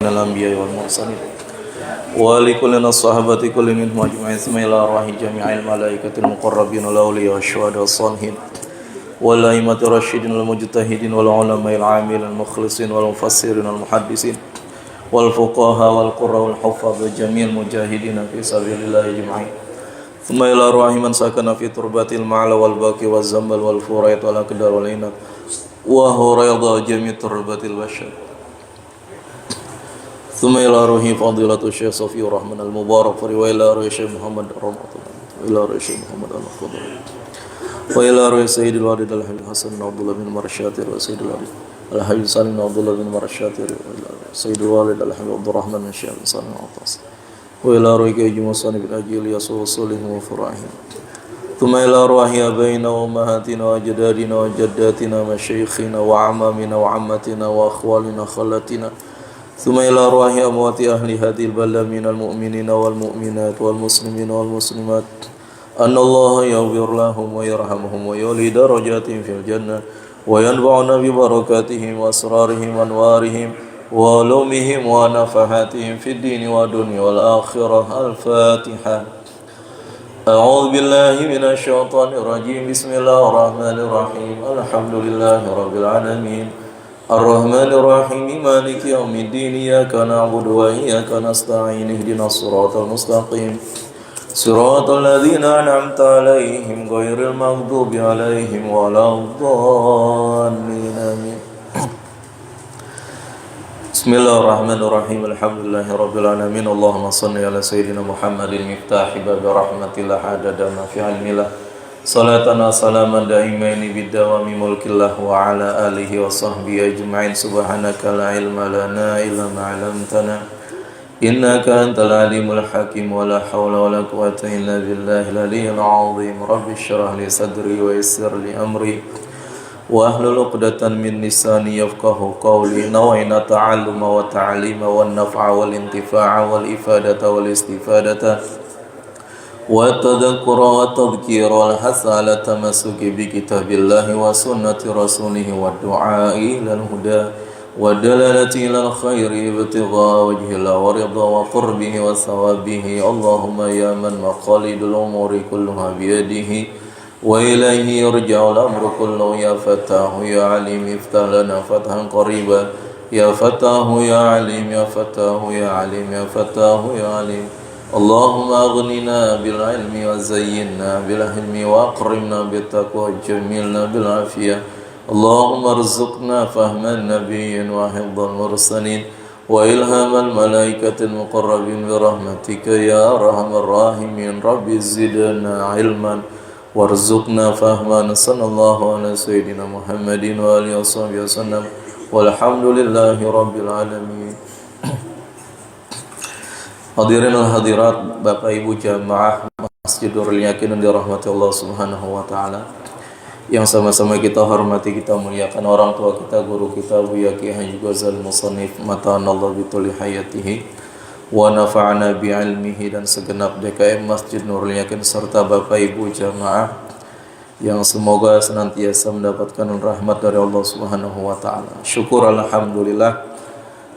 الأنبياء والمرسلين ولكل الصحابة كل منهم أجمعين ثم إلى أرواح جميع الملائكة المقربين والأولياء والشهداء والصالحين والأئمة الراشدين والمجتهدين والعلماء العاملين المخلصين والمفسرين والمحدثين والفقهاء والقراء والحفاظ وجميع المجاهدين في سبيل الله أجمعين ثم إلى أرواح من سكن في تربة المعلى والباقي والزنبل والفريط والأقدار والعنب وهو رضا جميع تربة البشر ثم إلى روح فضيلة الشيخ صفي الرحمن المبارك وإلى روح الشيخ محمد رحمة الله وإلى روح الشيخ محمد المفضل وإلى روح سيد الوالد الحبيب حسن بن عبد الله بن مرشاتر وسيد الوالد الحبيب سالم بن عبد الله بن مرشاتر وإلى سيد الوالد الحبيب عبد الرحمن بن الشيخ سالم بن عطاس وإلى روح كيجي مصاني بن أجيل يسوع وصولهم وفراحهم ثم إلى أرواح أبينا وأمهاتنا وأجدادنا وجداتنا ومشايخنا وعمامنا وعمتنا وأخوالنا وخالاتنا ثم إلى أرواح أموات أهل هذه البلدة من المؤمنين والمؤمنات والمسلمين والمسلمات أن الله يغفر لهم ويرحمهم ويولي درجاتهم في الجنة وينفعنا ببركاتهم وأسرارهم وأنوارهم وعلومهم ونفحاتهم في الدين والدنيا والآخرة. الفاتحة. أعوذ بالله من الشيطان الرجيم. بسم الله الرحمن الرحيم. الحمد لله رب العالمين الرحمن الرحيم مالك يوم الدين إياك نعبد وإياك نستعين اهدنا الصراط المستقيم صراط الذين أنعمت عليهم غير المغضوب عليهم ولا الضالين آمين. بسم الله الرحمن الرحيم الحمد لله رب العالمين اللهم صل على سيدنا محمد المفتاح باب رحمة الله عدد ما في علم الله صلاة وسلاما دائمين بالدوام ملك الله وعلى آله وصحبه أجمعين سبحانك لا علم لنا إلا ما علمتنا إنك أنت العليم الحكيم ولا حول ولا قوة إلا بالله العلي العظيم. رب اشرح لي صدري ويسر لي أمري واحلل عقدة من لساني يفقهوا قولي. نوينا التعلم والتعليم والنفع والانتفاع والإفادة والاستفادة والتذكر والتذكير والحث على التمسك بكتاب الله وسنة رسوله والدعاء إلى الهدى والدلالة إلى الخير ابتغاء وجه الله ورضا وقربه وثوابه. اللهم يا من مقاليد الأمور كلها بيده وإليه يرجع الأمر كله يا فتاه يا عليم افتح لنا فتحا قريبا يا فتاه يا عليم يا فتاه يا عليم يا فتاه يا عليم. اللهم أغننا بالعلم وزينا بالحلم وأكرمنا بالتقوى وجملنا بالعافية. اللهم ارزقنا فهم النبي وحفظ المرسلين وإلهام الملائكة المقربين برحمتك يا أرحم الراحمين. رب زدنا علما وارزقنا فهما. صلى الله على سيدنا محمد وآله وصحبه وسلم والحمد لله رب العالمين. Hadirin dan hadirat, Bapak Ibu jamaah Masjidul Yakin dirahmati Allah Subhanahu wa taala. Yang sama-sama kita hormati, kita muliakan orang tua kita, guru kita Buya Ki Haji Ghazali Musannif mata'anallahu bituli hayatihi wa nafa'ana bi'ilmihi dan segenap DKM Masjid Nurul Yakin serta Bapak Ibu jamaah yang semoga senantiasa mendapatkan rahmat dari Allah Subhanahu wa taala. Syukur alhamdulillah.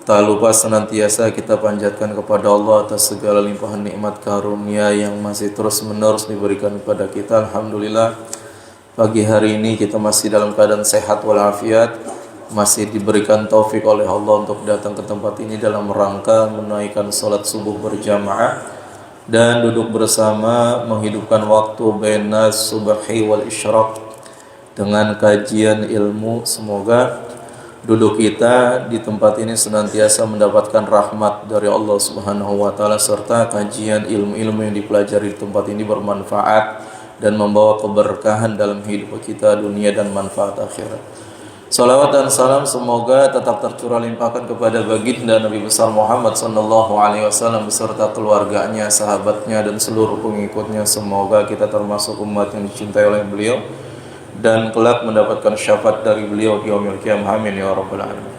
Tak lupa senantiasa kita panjatkan kepada Allah atas segala limpahan nikmat karunia yang masih terus menerus diberikan kepada kita. Alhamdulillah pagi hari ini kita masih dalam keadaan sehat walafiat, masih diberikan taufik oleh Allah untuk datang ke tempat ini dalam rangka menunaikan salat subuh berjamaah dan duduk bersama menghidupkan waktu baina subhi wal isyraq dengan kajian ilmu. Semoga duduk kita di tempat ini senantiasa mendapatkan rahmat dari Allah Subhanahu wa taala serta kajian ilmu-ilmu yang dipelajari di tempat ini bermanfaat dan membawa keberkahan dalam hidup kita dunia dan manfaat akhirat. Salawat dan salam semoga tetap tercurah limpahkan kepada baginda Nabi besar Muhammad sallallahu alaihi wasallam beserta keluarganya, sahabatnya dan seluruh pengikutnya. Semoga kita termasuk umat yang dicintai oleh beliau dan kelak mendapatkan syafaat dari beliau di yaumil qiyamah. Amin ya rabbal alamin.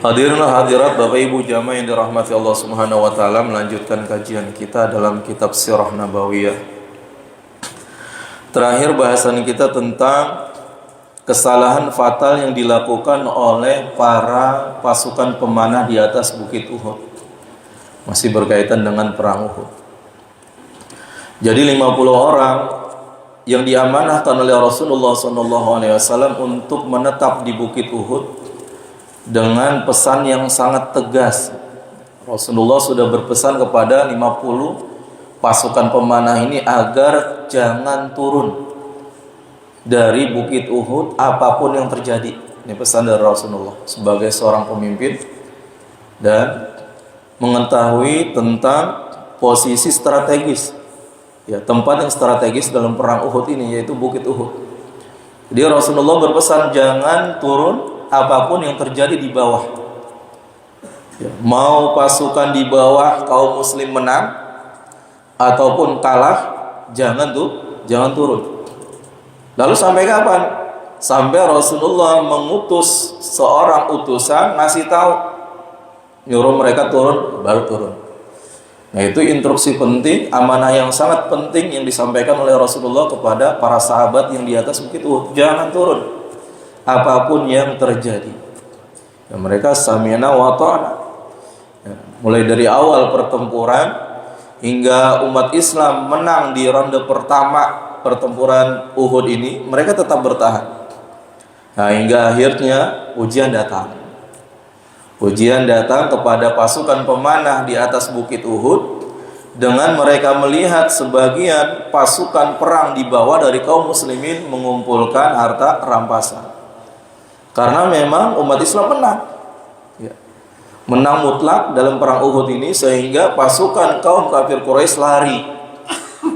Hadirin hadirat, Bapak Ibu jamaah yang dirahmati Allah Subhanahu wa taala, melanjutkan kajian kita dalam kitab Sirah Nabawiyah. Terakhir bahasan kita tentang kesalahan fatal yang dilakukan oleh para pasukan pemanah di atas Bukit Uhud. Masih berkaitan dengan perang Uhud. Jadi 50 orang yang diamanahkan oleh Rasulullah SAW untuk menetap di Bukit Uhud dengan pesan yang sangat tegas. Rasulullah sudah berpesan kepada 50 pasukan pemanah ini agar jangan turun dari Bukit Uhud apapun yang terjadi. Ini pesan dari Rasulullah sebagai seorang pemimpin dan mengetahui tentang posisi strategis, ya, tempat yang strategis dalam perang Uhud ini, yaitu Bukit Uhud. Jadi Rasulullah berpesan jangan turun apapun yang terjadi di bawah, ya, mau pasukan di bawah kaum muslim menang ataupun kalah, jangan turun. Lalu sampai kapan? Sampai Rasulullah mengutus seorang utusan ngasih tahu, nyuruh mereka turun, baru turun. Nah, itu instruksi penting, amanah yang sangat penting yang disampaikan oleh Rasulullah kepada para sahabat yang di atas Bukit Uhud. Jangan turun apapun yang terjadi. Ya, mereka sami'na wa ta'na. Ya, mulai dari awal pertempuran hingga umat Islam menang di ronde pertama pertempuran Uhud ini, mereka tetap bertahan. Nah, hingga akhirnya ujian datang. Ujian datang kepada pasukan pemanah di atas Bukit Uhud dengan mereka melihat sebagian pasukan perang di bawah dari kaum muslimin mengumpulkan harta rampasan. Karena memang umat Islam menang, ya, menang mutlak dalam perang Uhud ini, sehingga pasukan kaum kafir Quraisy lari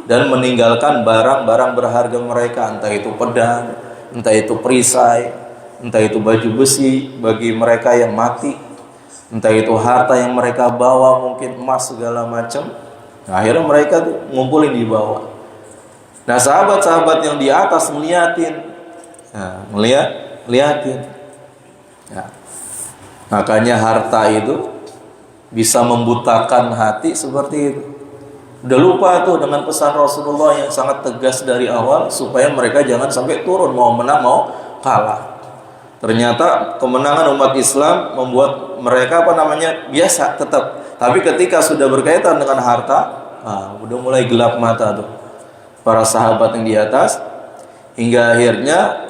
dan meninggalkan barang-barang berharga mereka, entah itu pedang, entah itu perisai, entah itu baju besi bagi mereka yang mati, entah itu harta yang mereka bawa, mungkin emas segala macam. Nah, akhirnya mereka tuh ngumpulin di bawah. Nah, sahabat-sahabat yang di atas ngeliatin, nah, liatin. Ya. Makanya harta itu bisa membutakan hati seperti itu. Udah lupa tuh dengan pesan Rasulullah yang sangat tegas dari awal supaya mereka jangan sampai turun, mau menang mau kalah. Ternyata kemenangan umat Islam membuat mereka biasa tetap. Tapi ketika sudah berkaitan dengan harta, udah mulai gelap mata tuh para sahabat yang di atas, hingga akhirnya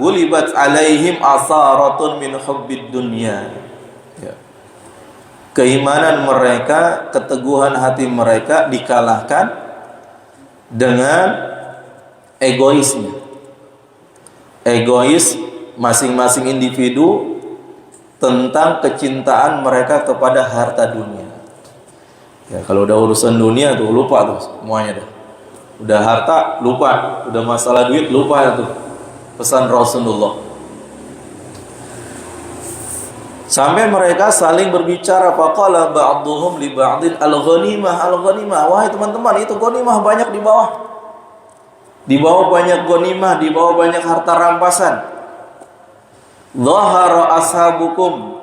gulibat alaihim asaratun min hubbid dunya. Ya. Keimanan mereka, keteguhan hati mereka dikalahkan dengan egoisnya. Egois masing-masing individu tentang kecintaan mereka kepada harta dunia. Ya, kalau udah urusan dunia tuh lupa tuh semuanya dah. Udah harta lupa, udah masalah duit lupa tuh. Pesan Rasulullah. Sampai mereka saling berbicara, faqala ba'dhum li ba'din al-ghanimah, al-ghanimah. Wahai teman-teman, itu ghanimah banyak di bawah. Di bawah banyak ghanimah, di bawah banyak harta rampasan. Dhahara ashabukum.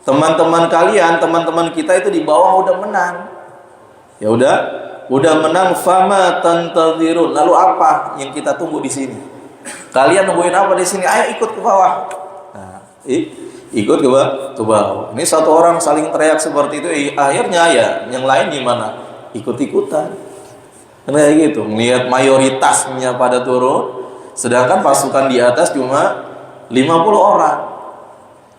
Teman-teman kalian, teman-teman kita itu di bawah udah menang. Ya udah menang, fama tantadhirun. Lalu apa yang kita tunggu di sini? Kalian nungguin apa di sini? Ayo ikut ke bawah. Nah, ikut ke bawah. Ini satu orang saling teriak seperti itu. Akhirnya ya, yang lain gimana? Ikut-ikutan. Kayak gitu, melihat mayoritasnya pada turun, sedangkan pasukan di atas cuma 50 orang.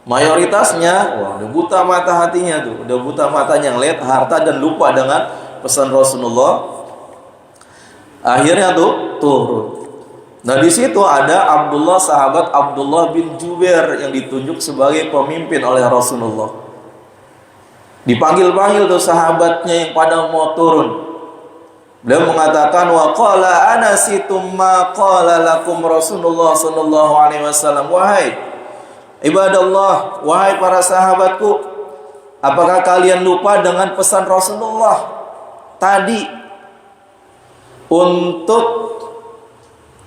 Mayoritasnya, wah, udah buta mata hatinya tuh, udah buta matanya ngelihat harta dan lupa dengan pesan Rasulullah. Akhirnya tuh turun. Nah, di situ ada sahabat Abdullah bin Jubair yang ditunjuk sebagai pemimpin oleh Rasulullah. Dipanggil-panggil tuh sahabatnya yang pada mau turun. Beliau mengatakan, wa qala anasitum ma qala lakum Rasulullah sallallahu alaihi wasallam. Wahai ibadallah, wahai para sahabatku, apakah kalian lupa dengan pesan Rasulullah tadi untuk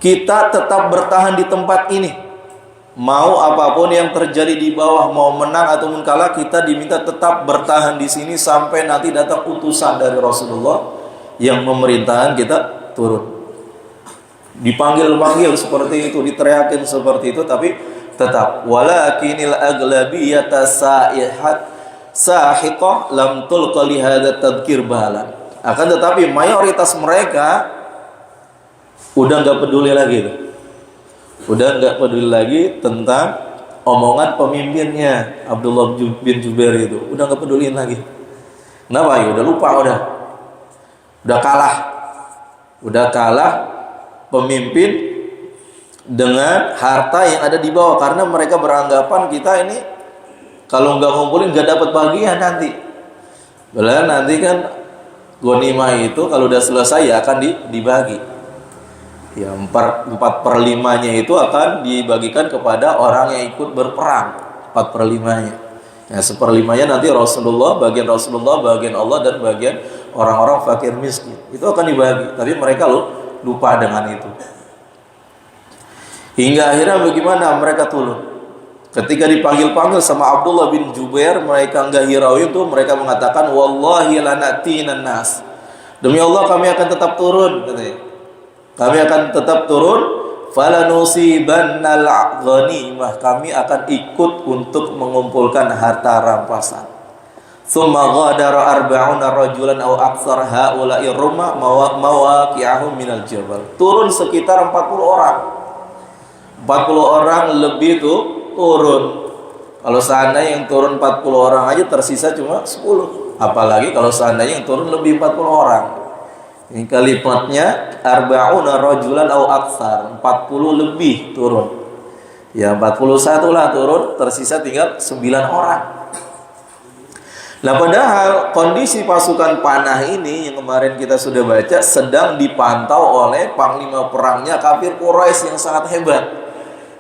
kita tetap bertahan di tempat ini? Mau apapun yang terjadi di bawah, mau menang ataupun kalah, kita diminta tetap bertahan di sini sampai nanti datang utusan dari Rasulullah yang memerintahkan kita turun. dipanggil-panggil seperti itu, diteriakin seperti itu, tapi tetap walakinil aglabiyata sahiqah lam tulqa li hadza tadhkir balan. Akan tetapi mayoritas mereka udah nggak peduli lagi tuh. Udah nggak peduli lagi tentang omongan pemimpinnya Abdullah bin Jubair itu. Udah nggak peduliin lagi. Kenapa? Ya udah lupa, udah kalah. Udah kalah pemimpin dengan harta yang ada di bawah, karena mereka beranggapan kita ini kalau nggak ngumpulin nggak dapat bagian nanti. Padahal nanti kan ghanimah itu kalau udah selesai ya akan dibagi. Ya 4/5-nya itu akan dibagikan kepada orang yang ikut berperang. 4/5-nya. Ya 1/5-nya nanti Rasulullah, bagian Rasulullah, bagian Allah, dan bagian orang-orang fakir miskin. Itu akan dibagi. Tapi mereka lupa dengan itu. Hingga akhirnya bagaimana mereka turun. Ketika dipanggil-panggil sama Abdullah bin Jubair, mereka enggak hirau itu, mereka mengatakan wallahi lanatinan nas. Demi Allah kami akan tetap turun, katanya. Kami akan tetap turun, falanusibannal ghanimah, kami akan ikut untuk mengumpulkan harta rampasan. Tsumma ghadara arba'una rajulan aw aktsar haula'i rumma mawaqi'ahum minal jabal. Turun sekitar 40 orang. 40 orang lebih tuh turun. Kalau seandainya yang turun 40 orang aja tersisa cuma 10. Apalagi kalau seandainya yang turun lebih 40 orang. Ini kalimatnya arba'una rajulan au aktsar, 40 lebih turun. Ya 41 lah turun, tersisa tinggal 9 orang. Nah padahal kondisi pasukan panah ini yang kemarin kita sudah baca sedang dipantau oleh panglima perangnya kafir Quraisy yang sangat hebat.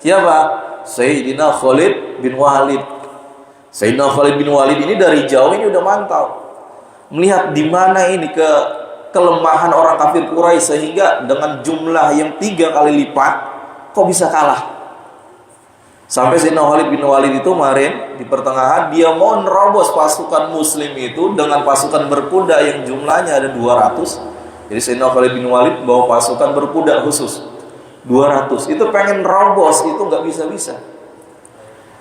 Siapa? Sayyidina Khalid bin Walid. Sayyidina Khalid bin Walid ini dari jauh ini udah mantau, melihat di mana ini kelemahan orang kafir Quraisy, sehingga dengan jumlah yang 3 kali lipat kok bisa kalah. Sampai Sayyidina Khalid bin Walid itu kemarin di pertengahan dia mau nerobos pasukan muslim itu dengan pasukan berkuda yang jumlahnya ada 200. Jadi Sayyidina Khalid bin Walid bawa pasukan berkuda khusus 200. Itu pengen nerobos, itu nggak bisa-bisa.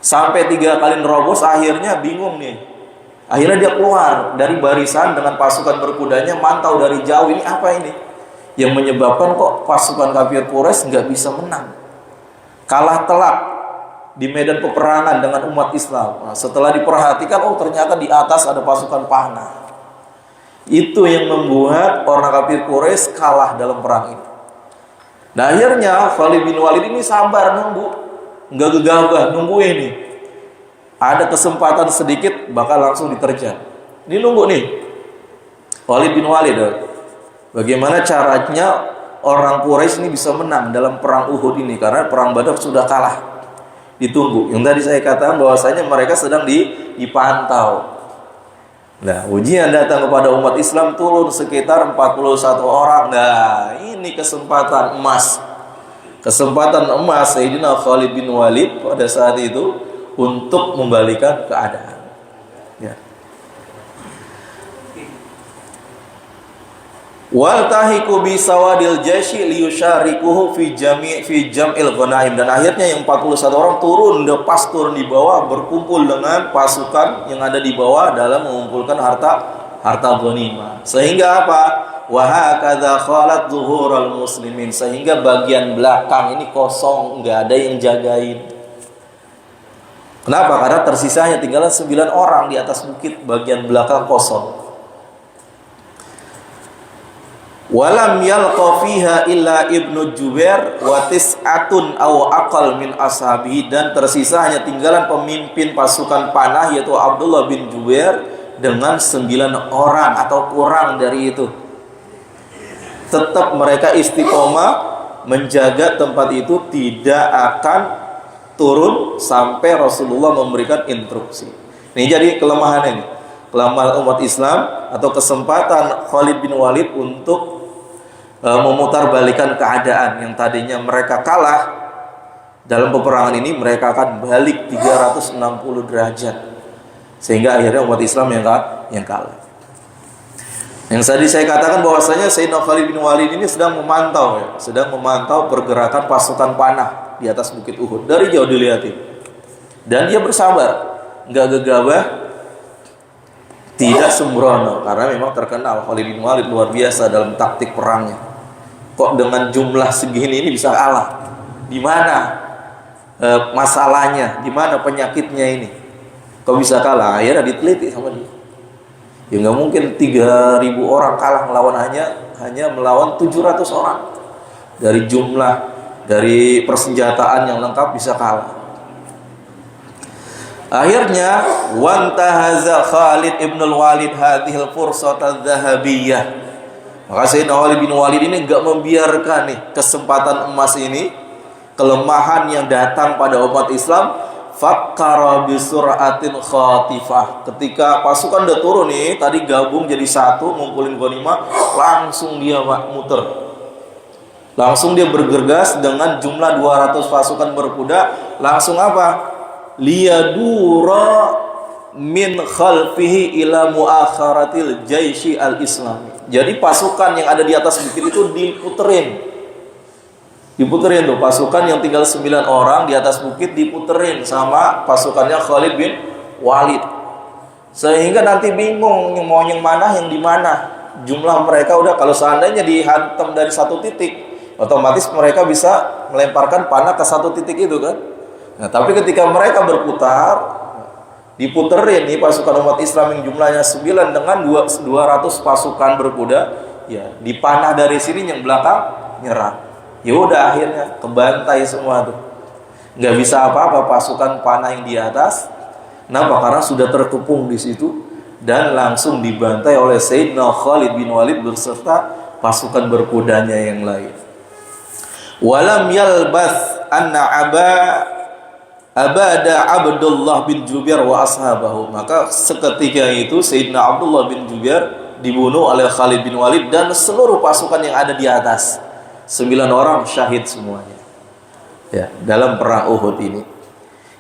Sampai 3 kali nerobos, akhirnya bingung nih. Akhirnya dia keluar dari barisan dengan pasukan berkudanya, mantau dari jauh, ini apa ini? Yang menyebabkan kok pasukan kafir Quraisy nggak bisa menang. Kalah telak di medan peperangan dengan umat Islam. Nah, setelah diperhatikan, oh ternyata di atas ada pasukan panah. Itu yang membuat orang kafir Quraisy kalah dalam perang itu. Nah akhirnya Khalid bin Walid ini sabar nunggu, nggak gegabah nunggu ini. Ada kesempatan sedikit bakal langsung diterjang. Ini nunggu nih Khalid bin Walid. Bagaimana caranya orang Quraisy ini bisa menang dalam perang Uhud ini, karena perang Badar sudah kalah. Ditunggu. Yang tadi saya katakan bahwasanya mereka sedang dipantau. Nah, ujian datang kepada umat Islam, turun sekitar 41 orang. Nah, ini kesempatan emas. Kesempatan emas Sayyidina Khalid bin Walid pada saat itu untuk membalikan keadaan. Ya. Waltahiku bi sawadil jasyi liyusyarikuhu fi jam'il ghanaim. Dan akhirnya yang 41 orang turun, pas turun di bawah, berkumpul dengan pasukan yang ada di bawah dalam mengumpulkan harta ghanimah. Sehingga apa? Wa hakadza khalat zuhurul muslimin, sehingga bagian belakang ini kosong, enggak ada yang jagain. Kenapa? Karena tersisanya tinggal 9 orang di atas bukit, bagian belakang kosong. Walam yalqa fiha illa Ibnu Jubair wa tis'atun aw aqal min ashabihi, dan tersisa hanya tinggalan pemimpin pasukan panah yaitu Abdullah bin Jubair dengan 9 orang atau kurang dari itu. Tetap mereka istiqomah menjaga tempat itu, tidak akan turun sampai Rasulullah memberikan instruksi. Ini jadi kelemahan ini, kelemahan umat Islam atau kesempatan Khalid bin Walid untuk memutarbalikan keadaan yang tadinya mereka kalah dalam peperangan ini, mereka akan balik 360 derajat sehingga akhirnya umat Islam yang kalah. Yang tadi saya katakan bahwasanya Sayyidina Khalid bin Walid ini sedang memantau ya, sedang memantau pergerakan pasukan panah di atas Bukit Uhud. Dari jauh dilihatin. Dan dia bersabar, nggak gegabah, tidak sembrono, karena memang terkenal Khalid bin Walid luar biasa dalam taktik perangnya. Kok dengan jumlah segini ini bisa kalah? Di mana masalahnya? Di mana penyakitnya ini? Kok bisa kalah? Akhirnya diteliti sama dia. Ya nggak mungkin 3.000 orang kalah melawan hanya melawan 700 orang. Dari jumlah, dari persenjataan yang lengkap bisa kalah. Akhirnya wantahaza Khalid ibn al-Walid hadhil fursata adz-dzahabiyyah. Maka Sayyidina Khalid bin Walid ini enggak membiarkan nih kesempatan emas ini, kelemahan yang datang pada umat Islam. Fakkara bisur'atin khatifah. Ketika pasukan udah turun nih, tadi gabung jadi satu, ngumpulin ghanimah, langsung dia muter. Langsung dia bergegas dengan jumlah 200 pasukan berkuda, langsung apa? Liyadura min khalfihi ila muakharatil jaishi al-islami. Jadi pasukan yang ada di atas bukit itu diputerin tuh, pasukan yang tinggal 9 orang di atas bukit diputerin sama pasukannya Khalid bin Walid, sehingga nanti bingung mau yang mana yang di mana. Jumlah mereka udah, kalau seandainya dihantam dari satu titik, otomatis mereka bisa melemparkan panah ke satu titik itu kan. Nah, tapi ketika mereka berputar, diputerin nih pasukan umat Islam yang jumlahnya 9 dengan 200 pasukan berkuda, ya dipanah dari sini, yang belakang nyerang. Ya udah, akhirnya kebantai semua tuh. Nggak bisa apa-apa pasukan panah yang di atas. Kenapa? Karena sudah terkepung di situ dan langsung dibantai oleh Sayyidina Khalid bin Walid beserta pasukan berkudanya yang lain. Walam yalbath anna abada Abdullah bin Jubair wa ashabahu. Maka seketika itu Sayyidina Abdullah bin Jubair dibunuh oleh Khalid bin Walid dan seluruh pasukan yang ada di atas. 9 orang syahid semuanya ya dalam perang Uhud ini.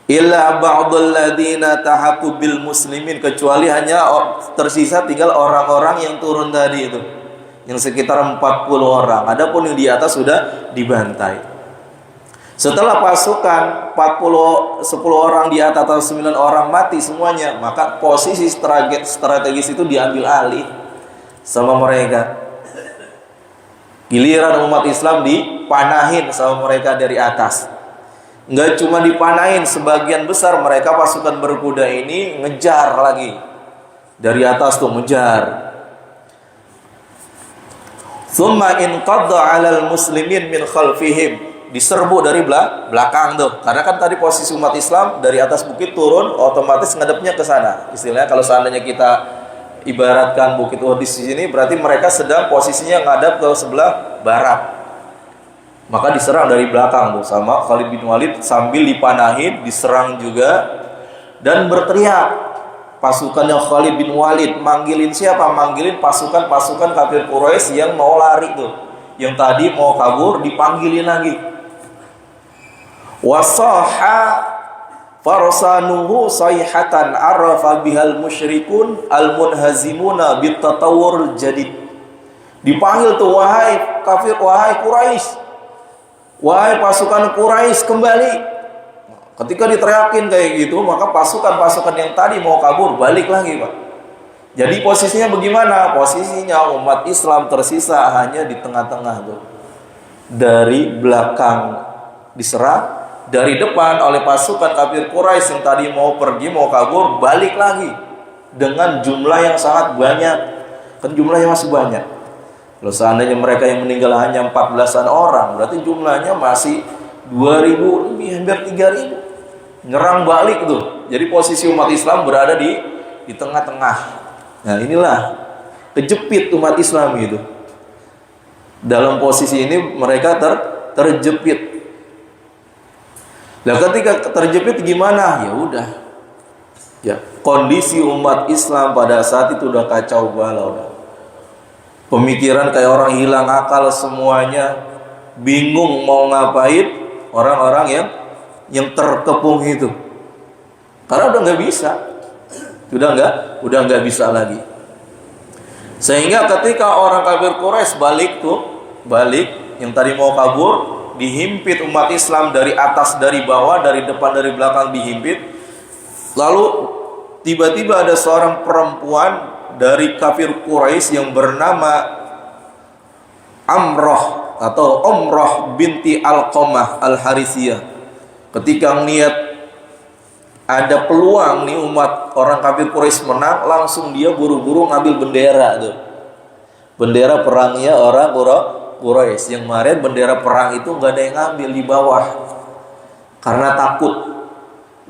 Illa ba'dul ladina tahaku bil muslimin, kecuali hanya tersisa tinggal orang-orang yang turun tadi itu, yang sekitar 40 orang. Adapun yang di atas sudah dibantai. Setelah pasukan 10 orang di atas atau 9 orang mati semuanya, maka posisi strategis itu diambil alih sama mereka. Giliran umat Islam dipanahin sama mereka dari atas. Nggak cuma dipanahin, sebagian besar mereka pasukan berkuda ini ngejar lagi. Dari atas tuh ngejar. Tsumma inqadda 'alal muslimin min khalfihim. Diserbu dari belakang tuh. Karena kan tadi posisi umat Islam dari atas bukit turun, otomatis ngadepnya ke sana. Istilahnya kalau seandainya kita ibaratkan Bukit Uhud di sini, berarti mereka sedang posisinya ngadap ke sebelah barat. Maka diserang dari belakang tuh sama Khalid bin Walid, sambil dipanahin, diserang juga dan berteriak. Pasukannya Khalid bin Walid manggilin siapa? Manggilin pasukan-pasukan kafir Quraisy yang mau lari tuh. Yang tadi mau kabur dipanggilin lagi. Wasaha farsanuhu sayhatan arafa bihal musyrikun al-munhazimuna bitatawur jadid. Dipanggil tuh, wahai kafir, wahai Quraisy, wahai pasukan Quraisy, kembali. Ketika diteriakin kayak gitu, maka pasukan-pasukan yang tadi mau kabur balik lagi, Pak. Jadi posisinya bagaimana? Posisinya umat Islam tersisa hanya di tengah-tengah tuh. Dari belakang diserang, dari depan oleh pasukan kafir Quraisy yang tadi mau pergi, mau kabur, balik lagi dengan jumlah yang sangat banyak. Kan jumlahnya masih banyak. Kalau seandainya mereka yang meninggal hanya 14-an orang, berarti jumlahnya masih 2.000 lebih, hampir 3.000. Nyerang balik tuh. Jadi posisi umat Islam berada di tengah-tengah. Nah, inilah kejepit umat Islam gitu. Dalam posisi ini mereka terjepit. Nah, ketika terjepit gimana? Ya udah. Ya, kondisi umat Islam pada saat itu udah kacau balau udah. Pemikiran kayak orang hilang akal semuanya, bingung mau ngapain orang-orang yang terkepung itu. Karena udah nggak bisa. Udah nggak bisa lagi. Sehingga ketika orang kafir Quraisy balik yang tadi mau kabur, dihimpit umat Islam dari atas, dari bawah, dari depan, dari belakang dihimpit. Lalu tiba-tiba ada seorang perempuan dari kafir Quraisy yang bernama Amrah atau Umrah binti Alqamah Al-Harisiyah. Ketika melihat ada peluang nih umat orang kafir Quraisy menang, langsung dia buru-buru ngambil bendera tuh. Bendera perangnya orang Quraisy. Yang kemarin bendera perang itu nggak ada yang ngambil di bawah karena takut.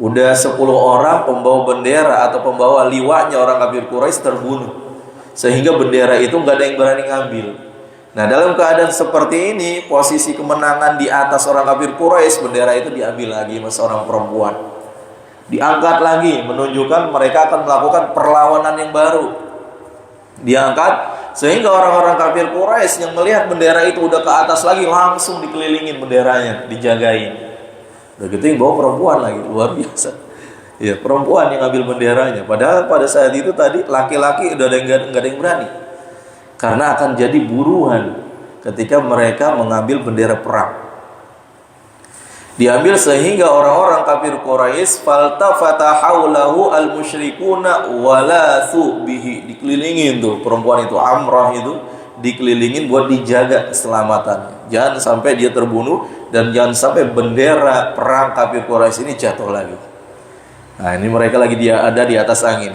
Udah 10 orang pembawa bendera atau pembawa liwanya orang kafir Quraisy terbunuh, sehingga bendera itu nggak ada yang berani ngambil. Nah, dalam keadaan seperti ini, posisi kemenangan di atas orang kafir Quraisy, bendera itu diambil lagi sama seorang perempuan, diangkat lagi, menunjukkan mereka akan melakukan perlawanan yang baru. Diangkat, sehingga orang-orang kafir Quraisy yang melihat bendera itu udah ke atas lagi, langsung dikelilingin benderanya, dijagain. Udah gitu yang bawa perempuan lagi, luar biasa. Ya, perempuan yang ngambil benderanya. Padahal pada saat itu tadi laki-laki udah nggak ada yang berani, karena akan jadi buruan ketika mereka mengambil bendera perang. Diambil sehingga orang-orang kafir Quraisy faltafata haulahu al-musyrikuna walathu bihi, dikelilingin tuh perempuan itu, Amrah itu dikelilingin buat dijaga keselamatannya. Jangan sampai dia terbunuh dan jangan sampai bendera perang kafir Quraisy ini jatuh lagi. Nah, ini mereka lagi ada di atas angin.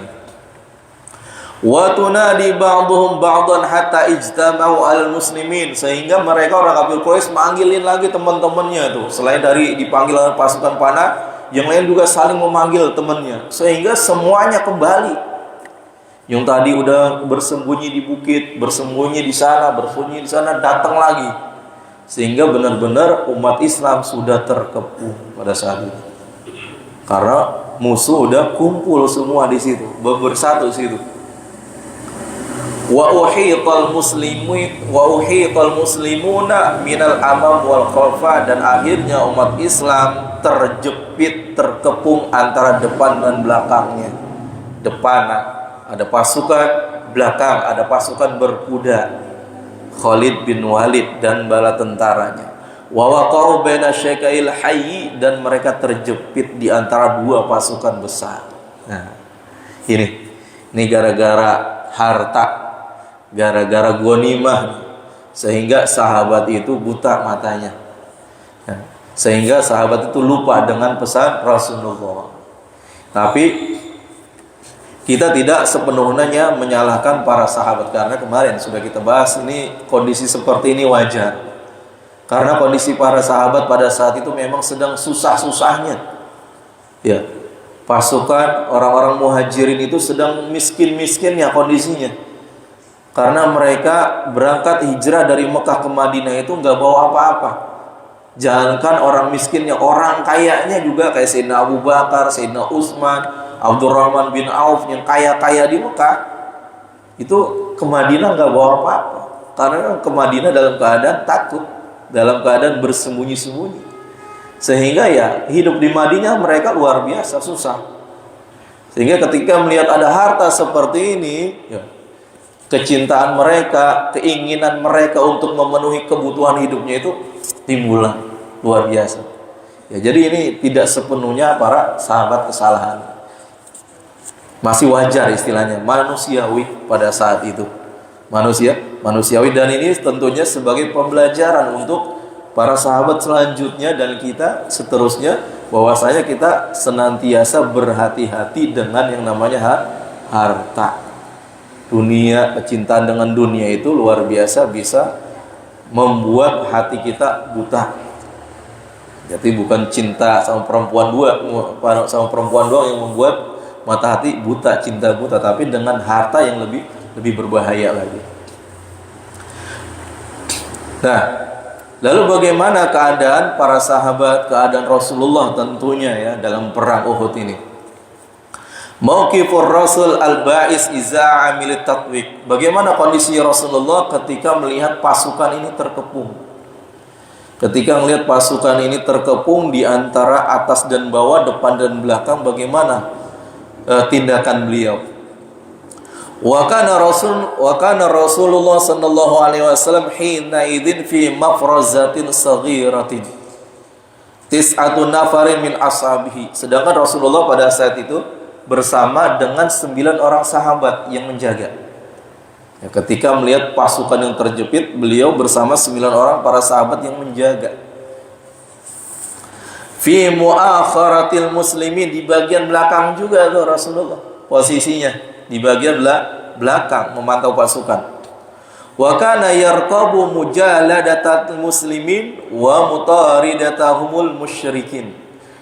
Wa tunadi ba'dhum ba'dhan hatta ijtama'u al-muslimin, sehingga mereka orang kafir Quraisy manggilin lagi teman-temannya tuh. Selain dari dipanggil oleh pasukan panah, yang lain juga saling memanggil temannya, sehingga semuanya kembali. Yang tadi udah bersembunyi di bukit, bersembunyi di sana, datang lagi. Sehingga benar-benar umat Islam sudah terkepung pada saat itu. Karena musuh udah kumpul semua di situ, bersatu di situ. Wa uhital muslimuna minal amam wal khalfa, dan akhirnya umat Islam terjepit, terkepung antara depan dan belakangnya. Depan ada pasukan, belakang ada pasukan berkuda, Khalid bin Walid dan bala tentaranya. Wa waqa'u baina syai'il hayy, dan mereka terjepit di antara dua pasukan besar. Nah, ini gara-gara harta, gara-gara ghanimah, sehingga sahabat itu buta matanya. Nah, sehingga sahabat itu lupa dengan pesan Rasulullah. Tapi kita tidak sepenuhnya menyalahkan para sahabat, karena kemarin sudah kita bahas, ini kondisi seperti ini wajar. Karena kondisi para sahabat pada saat itu memang sedang susah-susahnya. Ya, pasukan orang-orang muhajirin itu sedang miskin-miskinnya kondisinya. Karena mereka berangkat hijrah dari Mekah ke Madinah itu nggak bawa apa-apa. Jangankan orang miskinnya, orang kayanya juga kayak Sayyidina Abu Bakar, Sayyidina Utsman, Abdurrahman bin Auf yang kaya-kaya di Mekah, itu ke Madinah nggak bawa apa-apa. Karena ke Madinah dalam keadaan takut, dalam keadaan bersembunyi-sembunyi. Sehingga ya hidup di Madinah mereka luar biasa susah. Sehingga ketika melihat ada harta seperti ini, ya, kecintaan mereka, keinginan mereka untuk memenuhi kebutuhan hidupnya itu timbul luar biasa. Ya, jadi ini tidak sepenuhnya para sahabat kesalahan. Masih wajar istilahnya, manusiawi pada saat itu. Manusiawi, dan ini tentunya sebagai pembelajaran untuk para sahabat selanjutnya dan kita seterusnya, bahwasanya kita senantiasa berhati-hati dengan yang namanya harta. Dunia, kecintaan dengan dunia itu luar biasa bisa membuat hati kita buta. Jadi bukan cinta sama perempuan doang yang membuat mata hati buta, cinta buta, tapi dengan harta yang lebih berbahaya lagi. Nah, lalu bagaimana keadaan para sahabat, keadaan Rasulullah tentunya ya dalam perang Uhud ini? Mauqifur Rasul al-ba'is iza amilit tatwik. Bagaimana kondisi Rasulullah ketika melihat pasukan ini terkepung? Ketika melihat pasukan ini terkepung di antara atas dan bawah, depan dan belakang, bagaimana tindakan beliau? Wa kana Rasulullah sallallahu alaihi wasallam hina idzin fi mafrazatin saghiratin tis'atun nafarin min ashabihi. Sedangkan Rasulullah pada saat itu bersama dengan 9 orang sahabat yang menjaga. Ya, ketika melihat pasukan yang terjepit, beliau bersama 9 orang para sahabat yang menjaga. Fi muakharatil muslimin, di bagian belakang juga tuh Rasulullah posisinya, di bagian belakang memantau pasukan. Wa kana yarqabu mujaladatal muslimin wa mutaridatahumul musyrikin.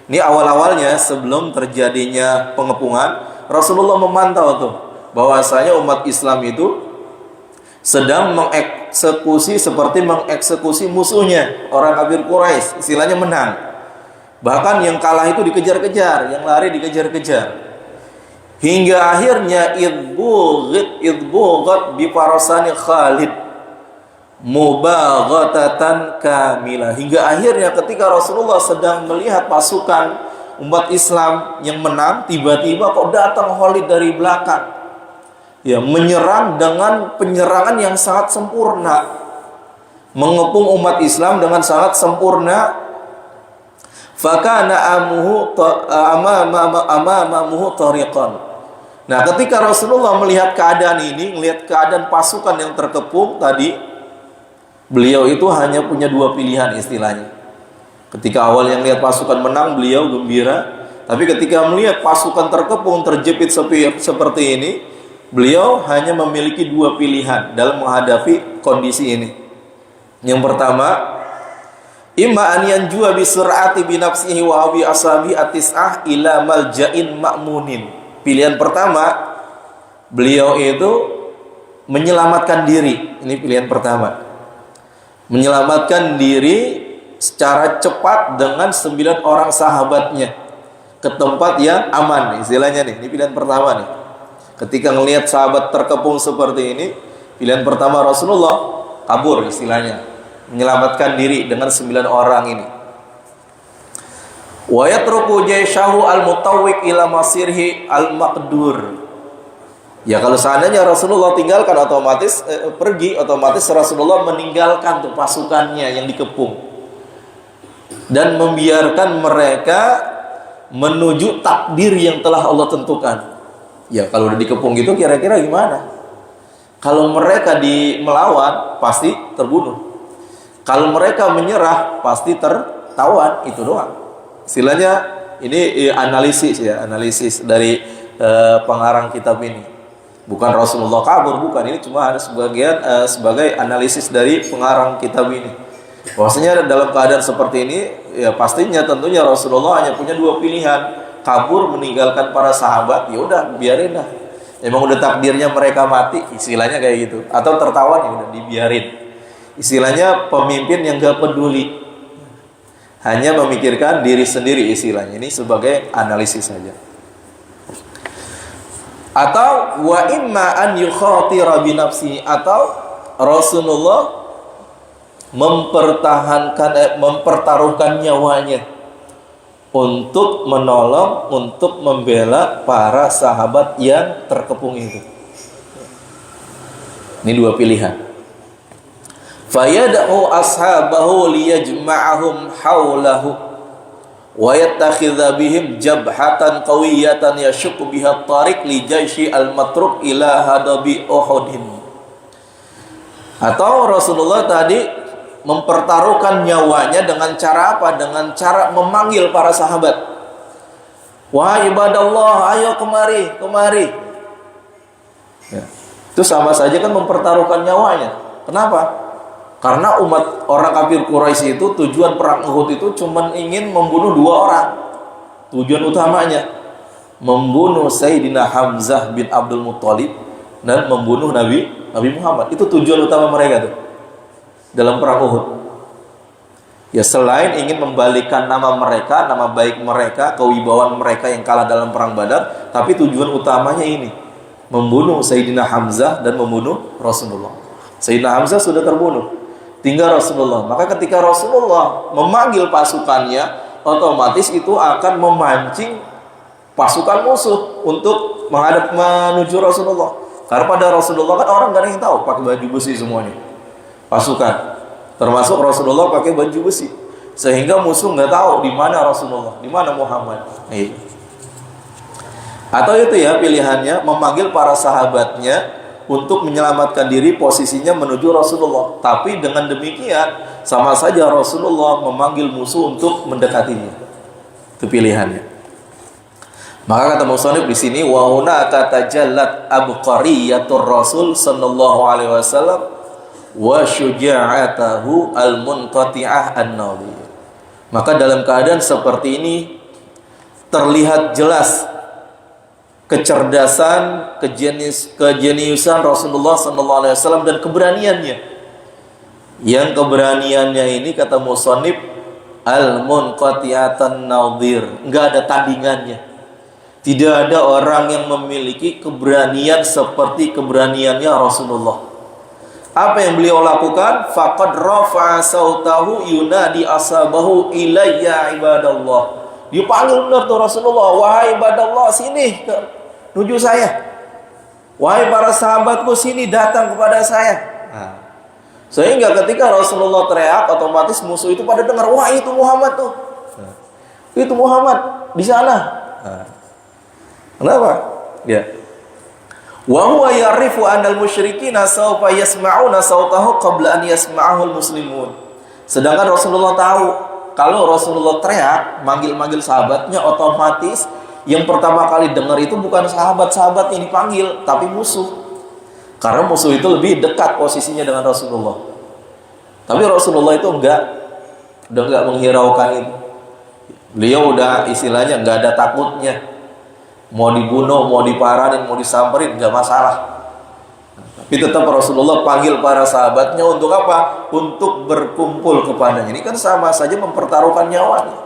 Ini awal-awalnya sebelum terjadinya pengepungan, Rasulullah memantau tuh bahwasanya umat Islam itu sedang mengeksekusi musuhnya, orang kafir Quraisy, istilahnya menang. Bahkan yang kalah itu dikejar-kejar, yang lari dikejar-kejar. Hingga akhirnya idbughat bi farasani Khalid mubaghatatan kamilah. Hingga akhirnya ketika Rasulullah sedang melihat pasukan umat Islam yang menang, tiba-tiba kok datang Khalid dari belakang. Ya, menyerang dengan penyerangan yang sangat sempurna. Mengepung umat Islam dengan sangat sempurna. Fakana amamahu tariqan. Nah, ketika Rasulullah melihat keadaan ini, melihat keadaan pasukan yang terkepung tadi, beliau itu hanya punya 2 pilihan istilahnya. Ketika awal yang lihat pasukan menang, beliau gembira. Tapi ketika melihat pasukan terkepung, terjepit seperti ini, beliau hanya memiliki 2 pilihan dalam menghadapi kondisi ini. Yang pertama, imma an yanjua bi sur'ati bi nafsihi wa bi ashabi atis'ah ila malja'in ma'munin. Pilihan pertama, beliau itu menyelamatkan diri. Ini pilihan pertama. Menyelamatkan diri secara cepat dengan 9 orang sahabatnya ke tempat yang aman, istilahnya nih. Ini pilihan pertama nih. Ketika melihat sahabat terkepung seperti ini, pilihan pertama Rasulullah kabur istilahnya, menyelamatkan diri dengan 9 orang ini. Wa yatruku jayshahu al-mutawwiq ila masirhi al-maqdur. Ya, kalau seandainya Rasulullah tinggalkan otomatis Rasulullah meninggalkan tuh pasukannya yang dikepung dan membiarkan mereka menuju takdir yang telah Allah tentukan. Ya, kalau udah dikepung gitu kira-kira gimana? Kalau mereka melawan pasti terbunuh. Kalau mereka menyerah pasti tertawan, itu doang. Istilahnya ini analisis dari pengarang kitab ini. Bukan Rasulullah kabur, bukan. Ini cuma ada sebagai analisis dari pengarang kitab ini. Bahwasanya dalam keadaan seperti ini, ya pastinya tentunya Rasulullah hanya punya 2 pilihan. Kabur meninggalkan para sahabat, ya udah biarin dah. Emang udah takdirnya mereka mati, istilahnya kayak gitu. Atau tertawan, ya udah dibiarin. Istilahnya pemimpin yang gak peduli, hanya memikirkan diri sendiri istilahnya. Ini sebagai analisis saja. Atau wa imma an yukhatira bi nafsi, atau Rasulullah mempertaruhkan nyawanya untuk menolong, untuk membela para sahabat yang terkepung itu. Ini 2 pilihan. Fayad'u ashabahu liyajma'ahum haulahu wa yattakhidha bihim jabhatan qawiyatan yashqu biha at-tariq li jayshi al-matruk ila hadabi Uhudin. Atau Rasulullah tadi mempertaruhkan nyawanya dengan cara apa? Dengan cara memanggil para sahabat. Wahai ibadallah, ayo kemari. Ya. Itu sama saja kan mempertaruhkan nyawanya. Kenapa? Karena umat orang kafir Quraisy itu tujuan perang Uhud itu cuma ingin membunuh 2 orang. Tujuan utamanya membunuh Sayyidina Hamzah bin Abdul Muttalib dan membunuh Nabi Muhammad. Itu tujuan utama mereka tuh dalam perang Uhud. Ya, selain ingin membalikan nama mereka, nama baik mereka, kewibawaan mereka yang kalah dalam perang Badar, tapi tujuan utamanya ini, membunuh Sayyidina Hamzah dan membunuh Rasulullah. Sayyidina Hamzah sudah terbunuh, tinggal Rasulullah. Maka ketika Rasulullah memanggil pasukannya, otomatis itu akan memancing pasukan musuh untuk menuju Rasulullah. Karena pada Rasulullah kan orang gak ada yang tahu pakai baju besi semuanya. Pasukan, termasuk Rasulullah pakai baju besi, sehingga musuh nggak tahu di mana Rasulullah, di mana Muhammad. Atau itu ya pilihannya, memanggil para sahabatnya untuk menyelamatkan diri, posisinya menuju Rasulullah. Tapi dengan demikian sama saja Rasulullah memanggil musuh untuk mendekatinya. Itu pilihannya. Maka kata musannif di sini, wa hunaka tajallat abqariyatur Rasul sallallahu alaihi wasallam wa syuja'atahu al-munqati'ah an-nadhir. Maka dalam keadaan seperti ini terlihat jelas kecerdasan, kejeniusan Rasulullah sallallahu alaihi wasallam dan keberaniannya. Yang keberaniannya ini kata musannif al-munqati'atan nadhir, enggak ada tandingannya. Tidak ada orang yang memiliki keberanian seperti keberaniannya Rasulullah. Apa yang beliau lakukan? Faqad rafa'a sautahu yunadi ashabahu ilayya ibadallah. Dipanggil benar tuh Rasulullah, wahai ibadallah sini menuju saya. Wahai para sahabatku sini datang kepada saya. Sehingga ketika Rasulullah teriak, otomatis musuh itu pada dengar, wah itu Muhammad tuh. Itu Muhammad di sana. Kenapa? Ya. Wa huwa ya'rifu anal musyrikina sawfa yasma'una sautahu qabla an yasma'ahu muslimun. Sedangkan Rasulullah tahu kalau Rasulullah teriak, manggil-manggil sahabatnya, otomatis yang pertama kali dengar itu bukan sahabat-sahabat yang dipanggil, tapi musuh. Karena musuh itu lebih dekat posisinya dengan Rasulullah. Tapi Rasulullah itu udah enggak menghiraukan itu. Beliau udah istilahnya enggak ada takutnya. Mau dibunuh, mau diparanin, mau disamperin, nggak masalah. Tapi tetap Rasulullah panggil para sahabatnya untuk apa? Untuk berkumpul kepadanya. Ini kan sama saja mempertaruhkan nyawanya.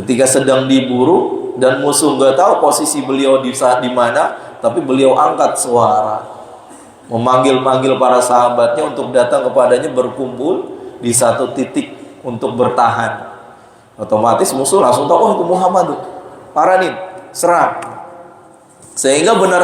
Ketika sedang diburu dan musuh nggak tahu posisi beliau di saat di mana, tapi beliau angkat suara, memanggil-manggil para sahabatnya untuk datang kepadanya, berkumpul di satu titik untuk bertahan. Otomatis musuh langsung tahu, oh itu Muhammad tuh, paranin, serang. Sehingga benar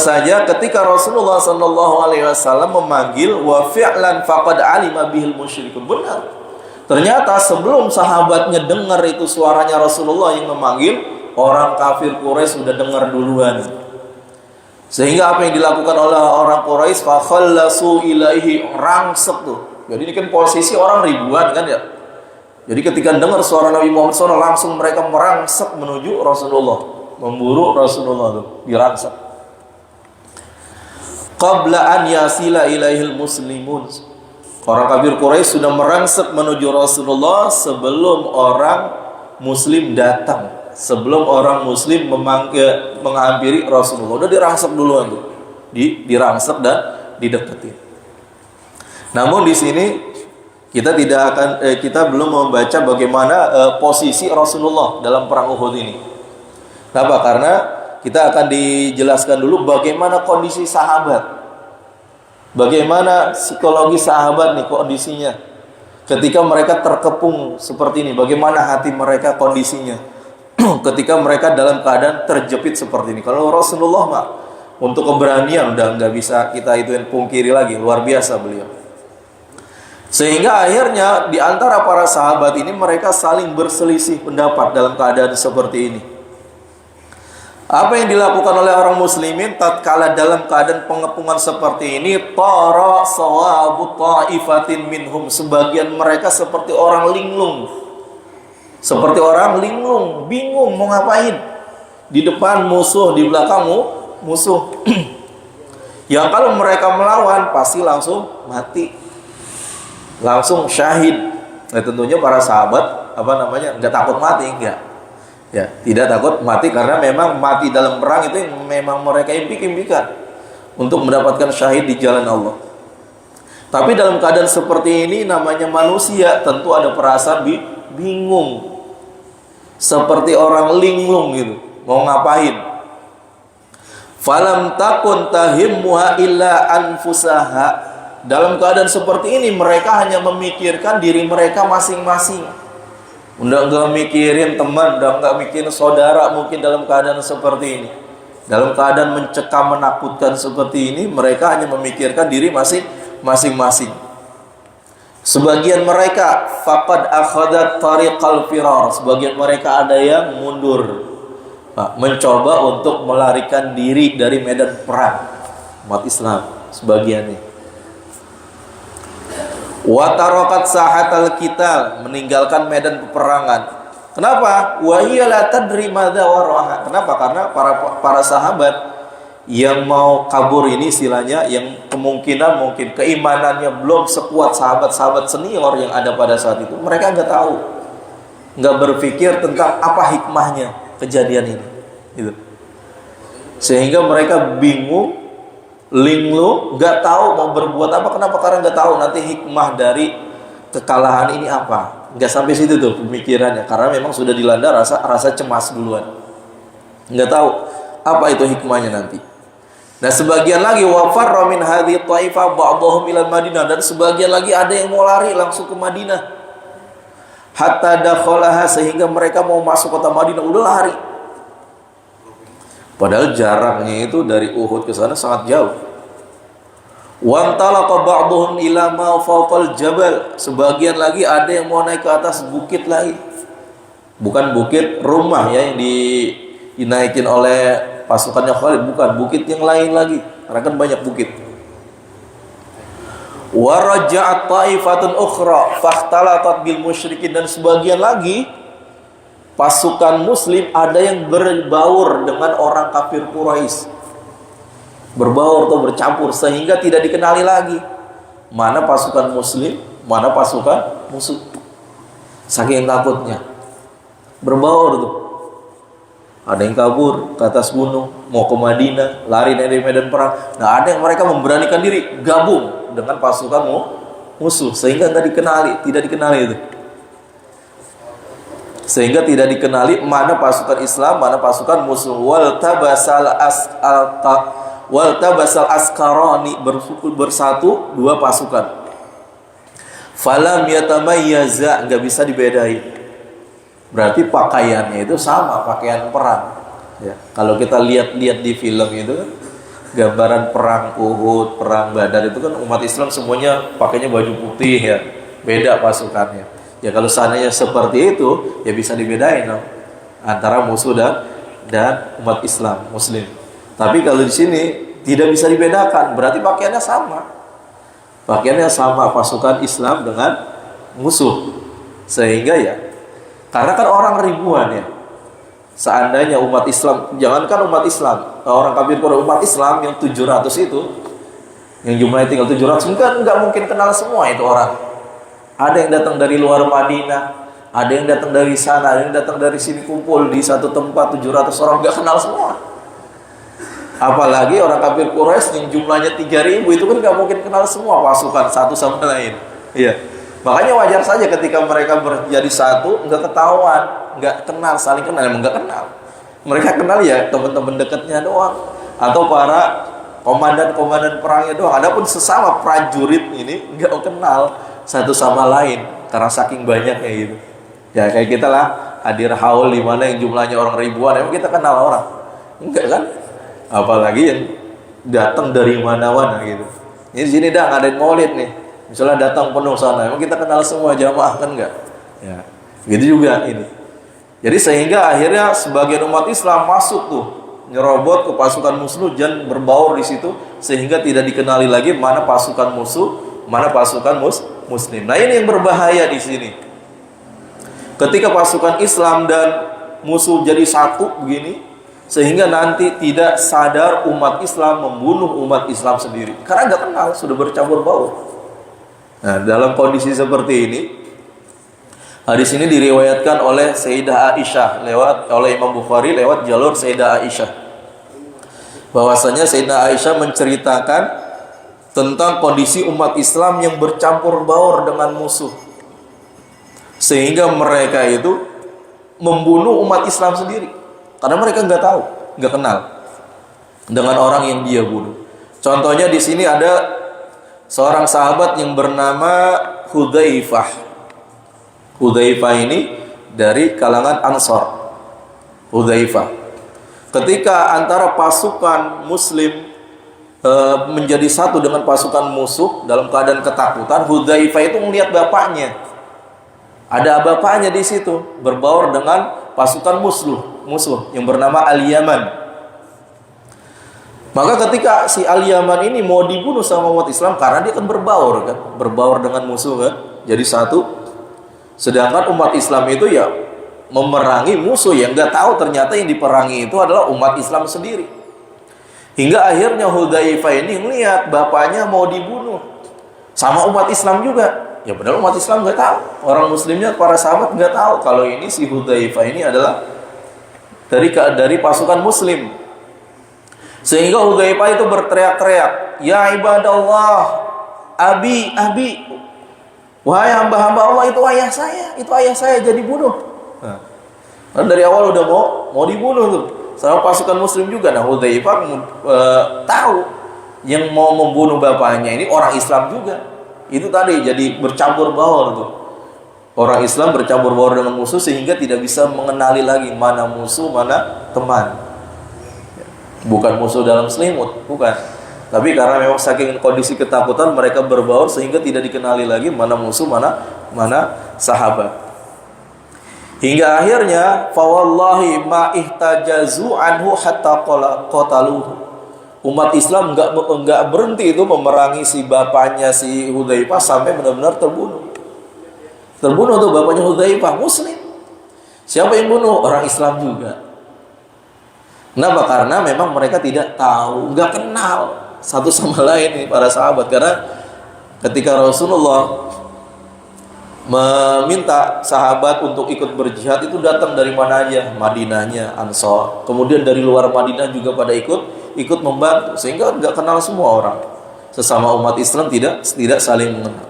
saja ketika Rasulullah sallallahu alaihi wasallam memanggil, wa fi'lan faqad alima bihil musyrikun. Benar. Ternyata sebelum sahabatnya dengar itu suaranya Rasulullah yang memanggil, orang kafir Quraisy sudah dengar duluan. Sehingga apa yang dilakukan oleh orang Quraisy, fa khallasu ilaihi, rangsek tuh. Jadi ini kan posisi orang ribuan kan ya. Jadi ketika dengar suara Nabi Muhammad SAW, langsung mereka merangsek menuju Rasulullah, memburu Rasulullah itu, dirangsek. Qabla an yasila ilaihil muslimun. Orang kafir Quraisy sudah merangsek menuju Rasulullah sebelum orang Muslim datang, sebelum orang Muslim menghampiri Rasulullah. Udah dirangsek duluan tuh, dirangsek dan dideketin. Namun di sini kita belum membaca bagaimana posisi Rasulullah dalam perang Uhud ini. Kenapa? Karena kita akan dijelaskan dulu bagaimana kondisi sahabat, bagaimana psikologi sahabat nih kondisinya ketika mereka terkepung seperti ini, bagaimana hati mereka kondisinya ketika mereka dalam keadaan terjepit seperti ini. Kalau Rasulullah mah untuk keberanian udah nggak bisa kita ituin pungkiri lagi, luar biasa beliau. Sehingga akhirnya di antara para sahabat ini mereka saling berselisih pendapat dalam keadaan seperti ini. Apa yang dilakukan oleh orang muslimin tatkala dalam keadaan pengepungan seperti ini? Tara sawabu ta'ifatin minhum, sebagian mereka seperti orang linglung. Seperti orang linglung, bingung mau ngapain. Di depan musuh, di belakang musuh. Yang kalau mereka melawan pasti langsung mati, langsung syahid. Nah, tentunya para sahabat nggak takut mati, enggak. Ya, tidak takut mati karena memang mati dalam perang itu yang memang mereka impikan untuk mendapatkan syahid di jalan Allah. Tapi dalam keadaan seperti ini namanya manusia, tentu ada perasaan bingung. Seperti orang linglung gitu, mau ngapain? Falam takun tahimmuha illa anfusaha. Dalam keadaan seperti ini mereka hanya memikirkan diri mereka masing-masing. Udah nggak mikirin teman, udah nggak mikirin saudara mungkin dalam keadaan seperti ini. Dalam keadaan mencekam, menakutkan seperti ini, mereka hanya memikirkan diri masing-masing. Sebagian mereka faqad akhadat tariqal firar, sebagian mereka ada yang mundur, mencoba untuk melarikan diri dari medan perang umat Islam sebagiannya. Wa tarakat sahatal qital, meninggalkan medan peperangan. Kenapa? Wa hiya la tadri madza waraha. Kenapa? Karena para sahabat yang mau kabur ini istilahnya, yang kemungkinan mungkin keimanannya belum sekuat sahabat-sahabat senior yang ada pada saat itu, mereka nggak tahu, nggak berpikir tentang apa hikmahnya kejadian ini, gitu. Sehingga mereka bingung, linglung, nggak tahu mau berbuat apa. Kenapa? Karena nggak tahu nanti hikmah dari kekalahan ini apa. Nggak sampai situ tuh pemikirannya, karena memang sudah dilanda rasa cemas duluan. Nggak tahu apa itu hikmahnya nanti. Nah, sebagian lagi wafarra min hadhihi taifah ba'dhum ila Madinah, dan sebagian lagi ada yang mau lari langsung ke Madinah. Hatta dakhalaha, sehingga mereka mau masuk kota Madinah udah lari. Padahal jaraknya itu dari Uhud ke sana sangat jauh. Wantalaqa ba'dhum ila ma fawqal jabal, sebagian lagi ada yang mau naik ke atas bukit lagi. Bukan bukit rumah ya yang dinaikin oleh pasukannya Khalid, bukan, bukit yang lain lagi, karena kan banyak bukit. Wa raja'at ta'ifatun ukhra fakhtalatat bil musyrikin, dan sebagian lagi pasukan muslim ada yang berbaur dengan orang kafir Quraisy. Berbaur atau bercampur sehingga tidak dikenali lagi mana pasukan muslim, mana pasukan musuh. Saking takutnya berbaur tuh. Ada yang kabur ke atas gunung mau ke Madinah, lari dari medan perang. Nah, ada yang mereka memberanikan diri gabung dengan pasukan musuh sehingga tidak dikenali itu. Sehingga tidak dikenali mana pasukan Islam, mana pasukan musuh. Wal tabasal askarani, bersatu dua pasukan. Falam yatamayyaza, nggak bisa dibedain. Berarti pakaiannya itu sama, pakaian perang. Ya, kalau kita lihat di film itu kan, gambaran perang Uhud, perang Badar itu kan umat Islam semuanya pakainya baju putih ya, beda pasukannya. Ya kalau seandainya seperti itu, ya bisa dibedain dong antara musuh dan umat Islam Muslim. Tapi kalau di sini tidak bisa dibedakan, berarti pakaiannya sama. Pakaiannya sama pasukan Islam dengan musuh. Sehingga ya, karena kan orang ribuan ya. Seandainya umat Islam, jangankan umat Islam, orang kafir Quraisy, umat Islam yang 700 itu, yang jumlahnya tinggal 700, enggak mungkin kenal semua itu orang. Ada yang datang dari luar Madinah, ada yang datang dari sana, ada yang datang dari sini, kumpul di satu tempat 700 orang, enggak kenal semua. Apalagi orang kafir Quraisy yang jumlahnya 3.000 itu kan nggak mungkin kenal semua pasukan satu sama lain. Iya. Makanya wajar saja ketika mereka menjadi satu, nggak ketahuan, nggak kenal, saling kenal, emang nggak kenal. Mereka kenal ya teman-teman dekatnya doang, atau para komandan perangnya doang. Adapun sesama prajurit ini nggak kenal satu sama lain karena saking banyaknya gitu. Ya kayak kita lah, hadir haul di mana yang jumlahnya orang ribuan, emang kita kenal orang? Enggak kan? Apalagi yang datang dari mana-mana gitu. Ini di sini dah ngadain maulid nih. Misalnya datang penuh sana, emang kita kenal semua jamaah kan enggak? Ya. Gitu juga ini. Jadi sehingga akhirnya sebagian umat Islam masuk tuh, nyerobot ke pasukan musuh dan berbaur di situ sehingga tidak dikenali lagi mana pasukan musuh, mana pasukan muslim. Nah, ini yang berbahaya di sini. Ketika pasukan Islam dan musuh jadi satu begini, sehingga nanti tidak sadar umat Islam membunuh umat Islam sendiri karena nggak kenal, sudah bercampur baur. Nah, dalam kondisi seperti ini, hadis ini diriwayatkan oleh Sayyidah Aisyah oleh Imam Bukhari lewat jalur Sayyidah Aisyah, bahwasanya Sayyidah Aisyah menceritakan tentang kondisi umat Islam yang bercampur baur dengan musuh, sehingga mereka itu membunuh umat Islam sendiri. Karena mereka nggak tahu, nggak kenal dengan orang yang dia bunuh. Contohnya di sini ada seorang sahabat yang bernama Hudzaifah. Hudzaifah ini dari kalangan Ansor. Hudzaifah. ketika antara pasukan muslim menjadi satu dengan pasukan musuh dalam keadaan ketakutan, Hudzaifah itu melihat bapaknya. Ada bapaknya di situ berbaur dengan pasukan musuh yang bernama Al-Yaman. Maka ketika si Al-Yaman ini mau dibunuh sama umat Islam karena dia kan berbaur dengan musuh kan, jadi satu. Sedangkan umat Islam itu ya memerangi musuh yang nggak tahu ternyata yang diperangi itu adalah umat Islam sendiri. Hingga akhirnya Hudzaifah ini melihat bapaknya mau dibunuh sama umat Islam juga. Ya padahal umat Islam nggak tahu, orang muslimnya, para sahabat nggak tahu kalau ini si Hudzaifah ini adalah dari pasukan muslim. Sehingga Hudzaifah itu berteriak-teriak, "Ya ibadallah, abi, wahai hamba-hamba Allah, itu ayah saya jadi bunuh." Nah, dari awal udah mau dibunuh tuh sama pasukan muslim juga. Nah, Hudzaifah tahu yang mau membunuh bapaknya ini orang Islam juga. Itu tadi jadi bercampur baur tuh. Orang Islam bercampur baur dengan musuh sehingga tidak bisa mengenali lagi mana musuh, mana teman. Bukan musuh dalam selimut, bukan. Tapi karena memang saking kondisi ketakutan mereka berbaur sehingga tidak dikenali lagi mana musuh, mana sahabat. Hingga akhirnya fawallahi ma ihtajazu anhu hatta qataluhu. Umat Islam enggak berhenti itu memerangi si bapaknya si Hudzaifah sampai benar-benar terbunuh. Terbunuh tuh bapaknya Hudzaifah, muslim. Siapa yang bunuh? Orang Islam juga. Kenapa? Karena memang mereka tidak tahu, enggak kenal satu sama lain nih para sahabat. Karena ketika Rasulullah meminta sahabat untuk ikut berjihad itu datang dari mana aja? Madinahnya, Ansor. Kemudian dari luar Madinah juga pada ikut membantu, sehingga nggak kenal semua orang. Sesama umat Islam tidak saling mengenal.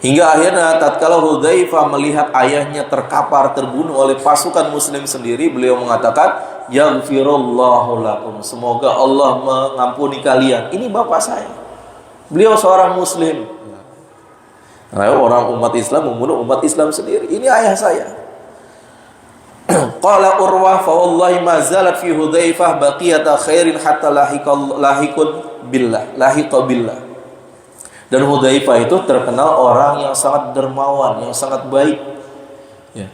Hingga akhirnya tatkala Hudzaifah melihat ayahnya terkapar terbunuh oleh pasukan muslim sendiri, beliau mengatakan, "Yaghfirullahu lakum." Semoga Allah mengampuni kalian. Ini bapak saya. Beliau seorang muslim. Nah, orang umat Islam membunuh umat Islam sendiri. Ini ayah saya. Qala Urwah fa wallahi ma zalat fi Hudzaifah baqiyata khairin hatta lahiqa billah. Dan Hudzaifah itu terkenal orang yang sangat dermawan, yang sangat baik ya,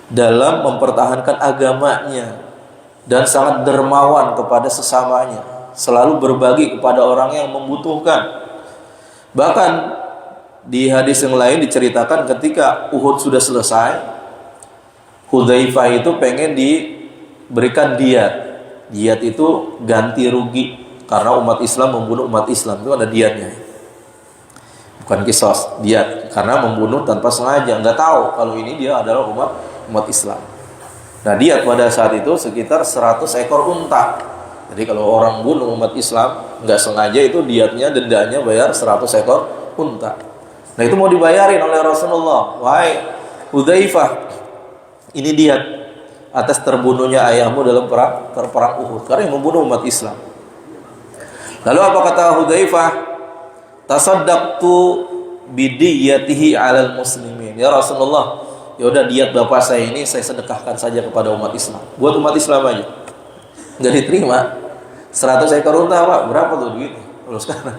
dalam mempertahankan agamanya dan sangat dermawan kepada sesamanya, selalu berbagi kepada orang yang membutuhkan. Bahkan di hadis yang lain diceritakan ketika Uhud sudah selesai, Hudzaifah itu pengen diberikan diyat. Diyat itu ganti rugi karena umat Islam membunuh umat Islam, itu ada diyatnya. Bukan kisos, diyat karena membunuh tanpa sengaja, nggak tahu kalau ini dia adalah umat Islam. Nah, diyat pada saat itu sekitar 100 ekor unta. Jadi kalau orang bunuh umat Islam nggak sengaja, itu diyatnya, dendanya bayar 100 ekor unta. Nah, itu mau dibayarin oleh Rasulullah. Wahai Hudzaifah, ini diyat atas terbunuhnya ayahmu dalam perang Uhud, karena yang membunuh umat Islam. Lalu apa kata Hudzaifah? Tasaddaqtu bidiyatihi 'alal muslimin. Ya Rasulullah, ya udah diyat bapak saya ini saya sedekahkan saja kepada umat Islam. Buat umat Islam aja. Enggak diterima. 100 ekor unta, Pak. Berapa tuh duit? Kalau sekarang.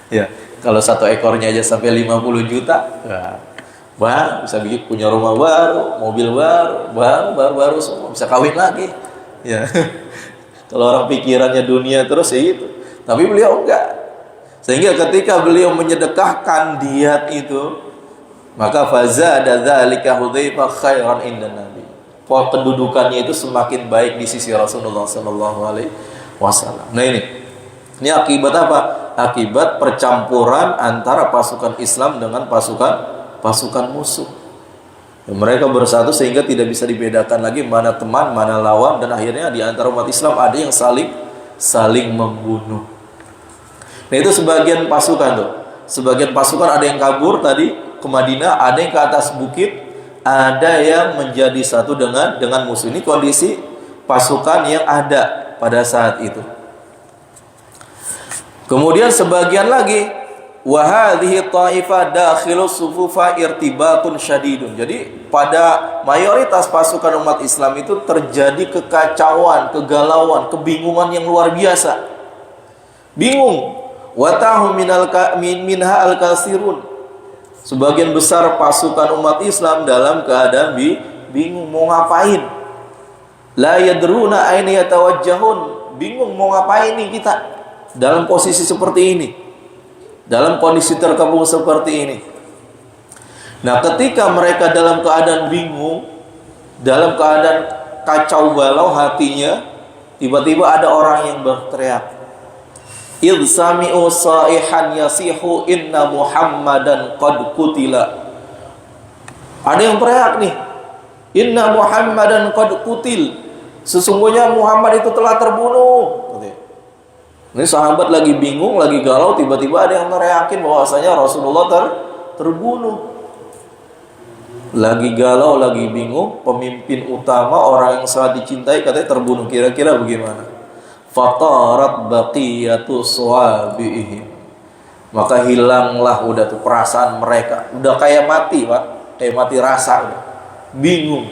Ya, kalau satu ekornya aja sampai 50 juta. Wah, bisa bikin punya rumah baru, mobil baru semua, bisa kawin lagi. Ya. Kalau orang pikirannya dunia terus ya itu. Tapi beliau enggak. Sehingga ketika beliau menyedekahkan diyat itu, maka fazada dzalika Hudzaifah khairan indan Nabi. Kedudukannya itu semakin baik di sisi Rasulullah sallallahu alaihi wasallam. Nah, ini akibat apa? Akibat percampuran antara pasukan Islam dengan pasukan musuh. Mereka bersatu sehingga tidak bisa dibedakan lagi mana teman, mana lawan, dan akhirnya di antara umat Islam ada yang saling membunuh. Nah, itu sebagian pasukan tuh. Sebagian pasukan ada yang kabur tadi ke Madinah, ada yang ke atas bukit, ada yang menjadi satu dengan musuh. Ini kondisi pasukan yang ada pada saat itu. Kemudian sebagian lagi wa hadhihi ta'ifah dakhilu sufufa irtibatun syadidun. Jadi pada mayoritas pasukan umat Islam itu terjadi kekacauan, kegalauan, kebingungan yang luar biasa. Bingung. Wa tahu minha al-kasirun. Sebagian besar pasukan umat Islam dalam keadaan bingung mau ngapain. La yadruna aina yatawajjahun. Bingung mau ngapain nih kita dalam posisi seperti ini, dalam kondisi terkepung seperti ini. Nah, ketika mereka dalam keadaan bingung, dalam keadaan kacau balau hatinya, tiba-tiba ada orang yang berteriak, idh sami'u sa'ihan yasihu inna Muhammadan qad qutila. Ada yang teriak nih, inna Muhammadan qad qutil, sesungguhnya Muhammad itu telah terbunuh. Ini sahabat lagi bingung, lagi galau, tiba-tiba ada yang teriakin bahwasanya Rasulullah terbunuh. Lagi galau, lagi bingung, pemimpin utama, orang yang sangat dicintai katanya terbunuh. Kira-kira bagaimana? Fatarat baqiyatu sawabihim. Maka hilanglah udah tuh perasaan mereka. Udah kayak mati, Pak. Kayak mati rasa udah. Bingung.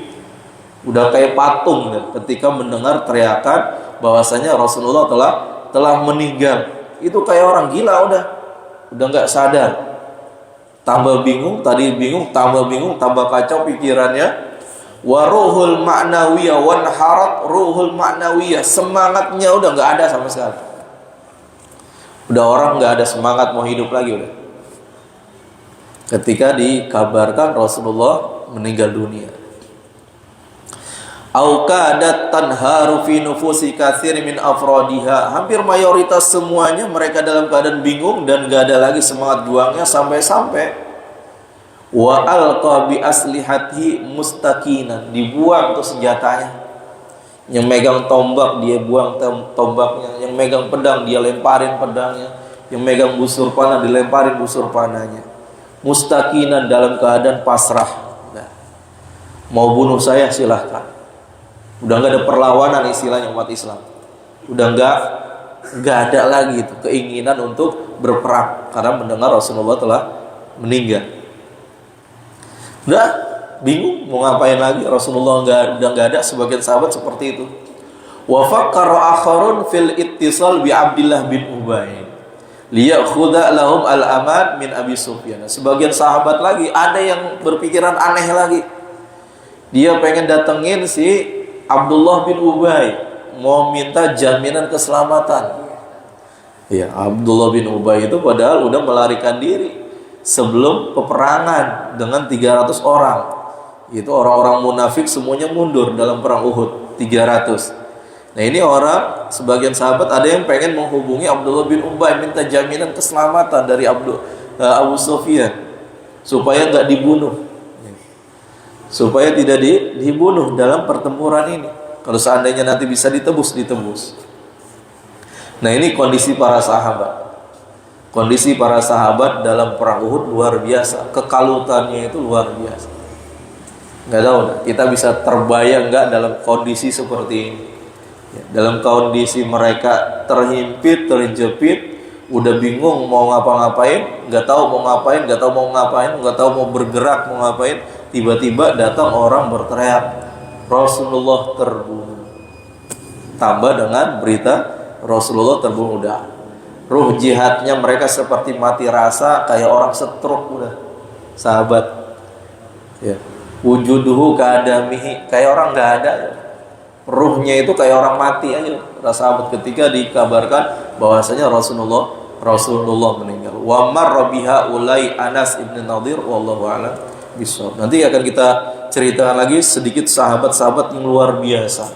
Udah kayak patung ketika mendengar teriakan bahwasanya Rasulullah telah meninggal. Itu kayak orang gila udah nggak sadar. Tambah bingung, tadi bingung, tambah kacau pikirannya. Wa ruhul ma'nawiyah wan harat ruhul ma'nawiyah, semangatnya udah nggak ada sama sekali. Udah orang nggak ada semangat mau hidup lagi udah. Ketika dikabarkan Rasulullah meninggal dunia. Au kadat tanharu fi nufusi katsir min afradiha. Hampir mayoritas semuanya mereka dalam keadaan bingung dan gak ada lagi semangat juangnya, sampai-sampai wa alqa bi aslihatihi mustaqinan, dibuang tuh senjatanya. Yang megang tombak dia buang tombaknya, yang megang pedang dia lemparin pedangnya, yang megang busur panah dilemparin busur panahnya. Mustaqinan, dalam keadaan pasrah. Nah, mau bunuh saya silahkan. Udah nggak ada perlawanan istilahnya umat Islam. Udah nggak ada lagi itu keinginan untuk berperang karena mendengar Rasulullah telah meninggal. Udah bingung mau ngapain lagi, Rasulullah udah nggak ada. Sebagian sahabat seperti itu. Wa fakkara akharun fil ittisal bi Abdullah bin Ubay liyakhudha lahum al-aman min Abi Sufyan. Sebagian sahabat lagi ada yang berpikiran aneh lagi. Dia pengen datengin si Abdullah bin Ubay, mau minta jaminan keselamatan. Ya, Abdullah bin Ubay itu padahal udah melarikan diri sebelum peperangan dengan 300 orang. Itu orang-orang munafik semuanya mundur dalam perang Uhud, 300. Nah, ini orang, sebagian sahabat ada yang pengen menghubungi Abdullah bin Ubay minta jaminan keselamatan dari Abu Sufyan supaya nggak dibunuh. Supaya tidak dibunuh dalam pertempuran ini. Kalau seandainya nanti bisa ditebus. Nah, ini kondisi para sahabat. Kondisi para sahabat dalam perang Uhud luar biasa. Kekalutannya itu luar biasa. Nggak tahu, kita bisa terbayang nggak dalam kondisi seperti ini. Dalam kondisi mereka terhimpit, terjepit, udah bingung mau ngapa-ngapain, nggak tahu mau ngapain, nggak tahu mau bergerak, mau ngapain. Tiba-tiba datang orang berteriak, Rasulullah terbunuh. Tambah dengan berita Rasulullah terbunuh, udah ruh jihadnya mereka seperti mati rasa, kayak orang stroke udah. Sahabat, ya, wujuduhu kadamihi, kayak orang nggak ada. Ruhnya itu kayak orang mati aja. Sahabat ketika dikabarkan bahwasanya Rasulullah meninggal. Wa marra biha ulai Anas ibn Nadir wallahu a'lam. Nanti akan kita ceritakan lagi sedikit sahabat-sahabat yang luar biasa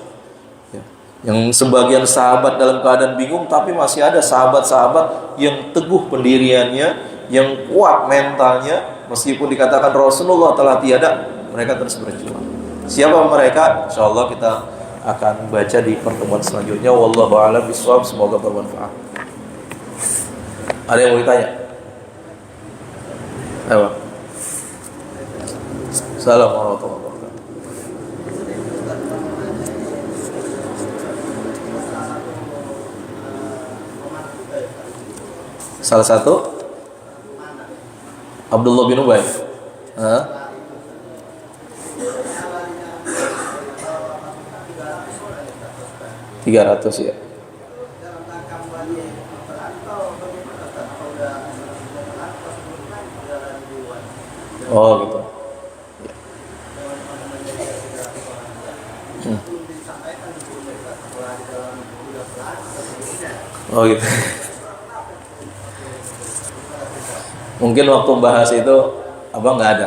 ya. Yang sebagian sahabat dalam keadaan bingung, tapi masih ada sahabat-sahabat yang teguh pendiriannya, yang kuat mentalnya. Meskipun dikatakan Rasulullah telah tiada, mereka terus berjuang. Siapa mereka? InsyaAllah kita akan baca di pertemuan selanjutnya. Wallahu a'lam bishawab. Semoga bermanfaat. Ada yang mau ditanya? Ayo. Assalamualaikum warahmatullahi wabarakatuh. Salah satu Abdullah bin Ubay. Hah? $300 ya. Oh gitu. Hmm. Oh gitu. Mungkin waktu bahas itu abang nggak ada.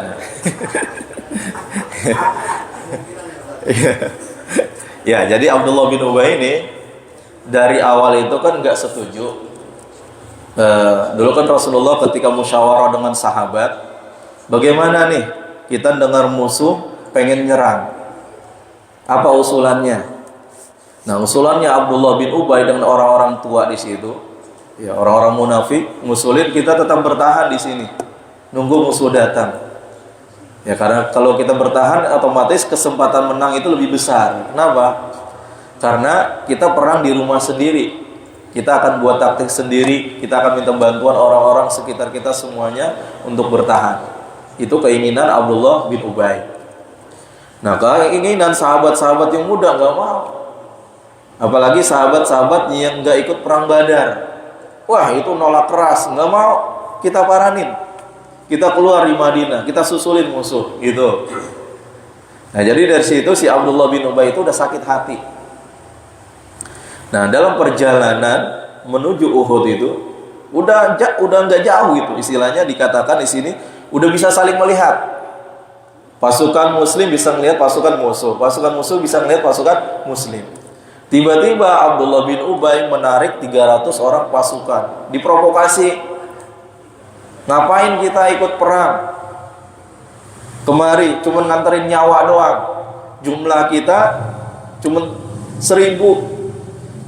Ya, jadi Abdullah bin Ubay ini dari awal itu kan nggak setuju. Dulu kan Rasulullah ketika musyawarah dengan sahabat, bagaimana nih kita dengar musuh pengen nyerang, apa usulannya? Nah, usulannya Abdullah bin Ubay dengan orang-orang tua di situ, ya orang-orang munafik, ngusulin kita tetap bertahan di sini, nunggu musuh datang. Ya karena kalau kita bertahan otomatis kesempatan menang itu lebih besar. Kenapa? Karena kita perang di rumah sendiri. Kita akan buat taktik sendiri, kita akan minta bantuan orang-orang sekitar kita semuanya untuk bertahan. Itu keinginan Abdullah bin Ubay. Nah, keinginan sahabat-sahabat yang muda nggak mau. Apalagi sahabat-sahabat yang nggak ikut perang Badar. Wah, itu nolak keras, nggak mau. Kita paranin. Kita keluar di Madinah, kita susulin musuh, gitu. Nah, jadi dari situ si Abdullah bin Ubay itu udah sakit hati. Nah, dalam perjalanan menuju Uhud itu udah nggak jauh gitu, istilahnya dikatakan di sini udah bisa saling melihat. Pasukan Muslim bisa melihat pasukan musuh bisa melihat pasukan Muslim. Tiba-tiba Abdullah bin Ubay menarik 300 orang pasukan, diprovokasi. Ngapain kita ikut perang? Kemari cuma nganterin nyawa doang. Jumlah kita cuma 1.000.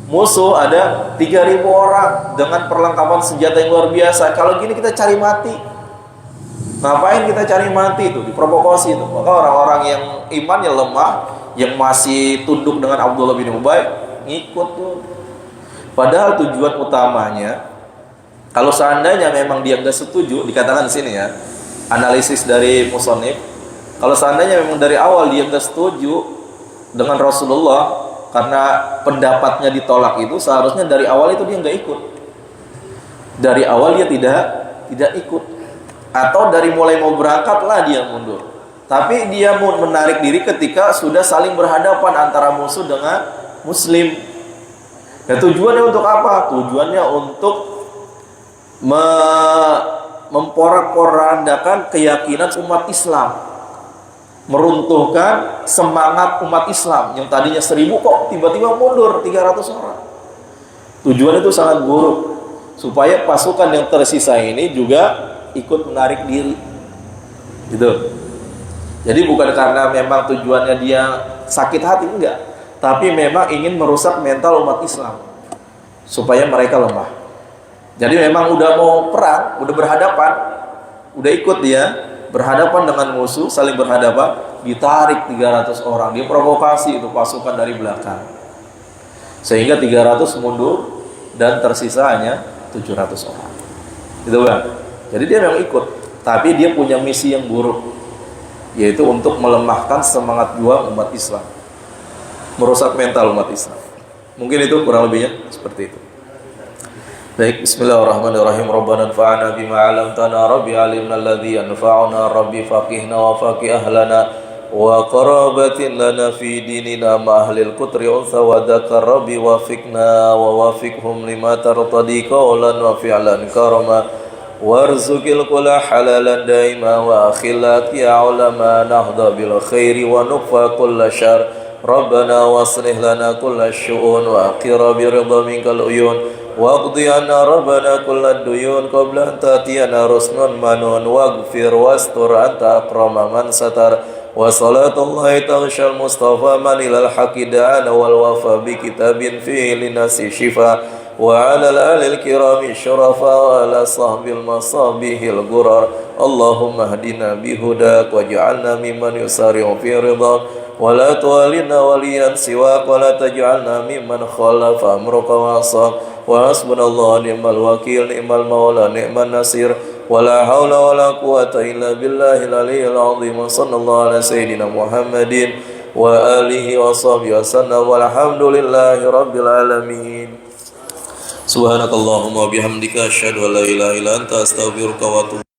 Musuh ada 3.000 orang dengan perlengkapan senjata yang luar biasa. Kalau gini kita cari mati. Ngapain kita cari mati itu? Diprovokasi itu. Maka orang-orang yang imannya lemah, yang masih tunduk dengan Abdullah bin Ubay, ngikut tuh. Padahal tujuan utamanya, kalau seandainya memang dia nggak setuju, dikatakan di sini ya, analisis dari musonif, kalau seandainya memang dari awal dia nggak setuju dengan Rasulullah, karena pendapatnya ditolak itu, seharusnya dari awal itu dia nggak ikut. Dari awal dia tidak ikut. Atau dari mulai mau berangkat lah dia mundur. Tapi dia mau menarik diri ketika sudah saling berhadapan antara musuh dengan Muslim. Dan tujuannya untuk apa? Tujuannya untuk memporak-porandakan keyakinan umat Islam, meruntuhkan semangat umat Islam yang tadinya 1.000 kok tiba-tiba mundur 300 orang. Tujuan itu sangat buruk, supaya pasukan yang tersisa ini juga ikut menarik diri gitu. Jadi bukan karena memang tujuannya dia sakit hati, enggak, tapi memang ingin merusak mental umat Islam supaya mereka lemah. Jadi memang udah mau perang, udah berhadapan, udah ikut dia berhadapan dengan musuh, saling berhadapan, ditarik 300 orang, dia provokasi itu pasukan dari belakang, sehingga 300 mundur dan tersisa hanya 700 orang. Gitu kan? Jadi dia memang ikut, tapi dia punya misi yang buruk, yaitu untuk melemahkan semangat juang umat Islam, merusak mental umat Islam. Mungkin itu kurang lebihnya seperti itu. Baik, bismillahirrahmanirrahim. Rabbana anfa'na bima 'allamtana, rabbi 'allimna alladhi yanfa'una, rabbi faqihna wa faqih ahlana wa qarabatin lana fi dinina ma ahlil qutri unsa wa dzakar, rabbi wafiqna wa wafiqhum lima tartadi qawlan wa fi'lan karama warzuqil kulla halalan daima wa akhillat ya ulama nahda bil khairi wa nuqfa kulla syarr. Rabbana waslih lana kulla syu'un wa aqira bi ridha minkal uyun waqdi anna rabbana kulla duyun qabla an tatiyana rusnun manun waghfir wastur anta akrama man satar wa salatullahi taghshal mustafa man ilal haqqi da'ana wal wafa bi kitabin fihi linasi shifa wa ala al kirami syurafa wa ala sahbil masabihil gurar. Allahumma hdina bihudak waj'alna mimman yusari'u fi ridha ولا توالنا وليا سواك ولا تجعلنا ممن خالف أمرك وعصاك وحسبنا الله نعم الوكيل نعم المولى نعم النصير ولا حول ولا قوة إلا بالله العلي العظيم. وصلى الله على سيدنا محمد وآله وصحبه وسلم والحمد لله رب العالمين. سبحانك اللهم وبحمدك أشهد أن لا إله إلا أنت أستغفرك وأتوب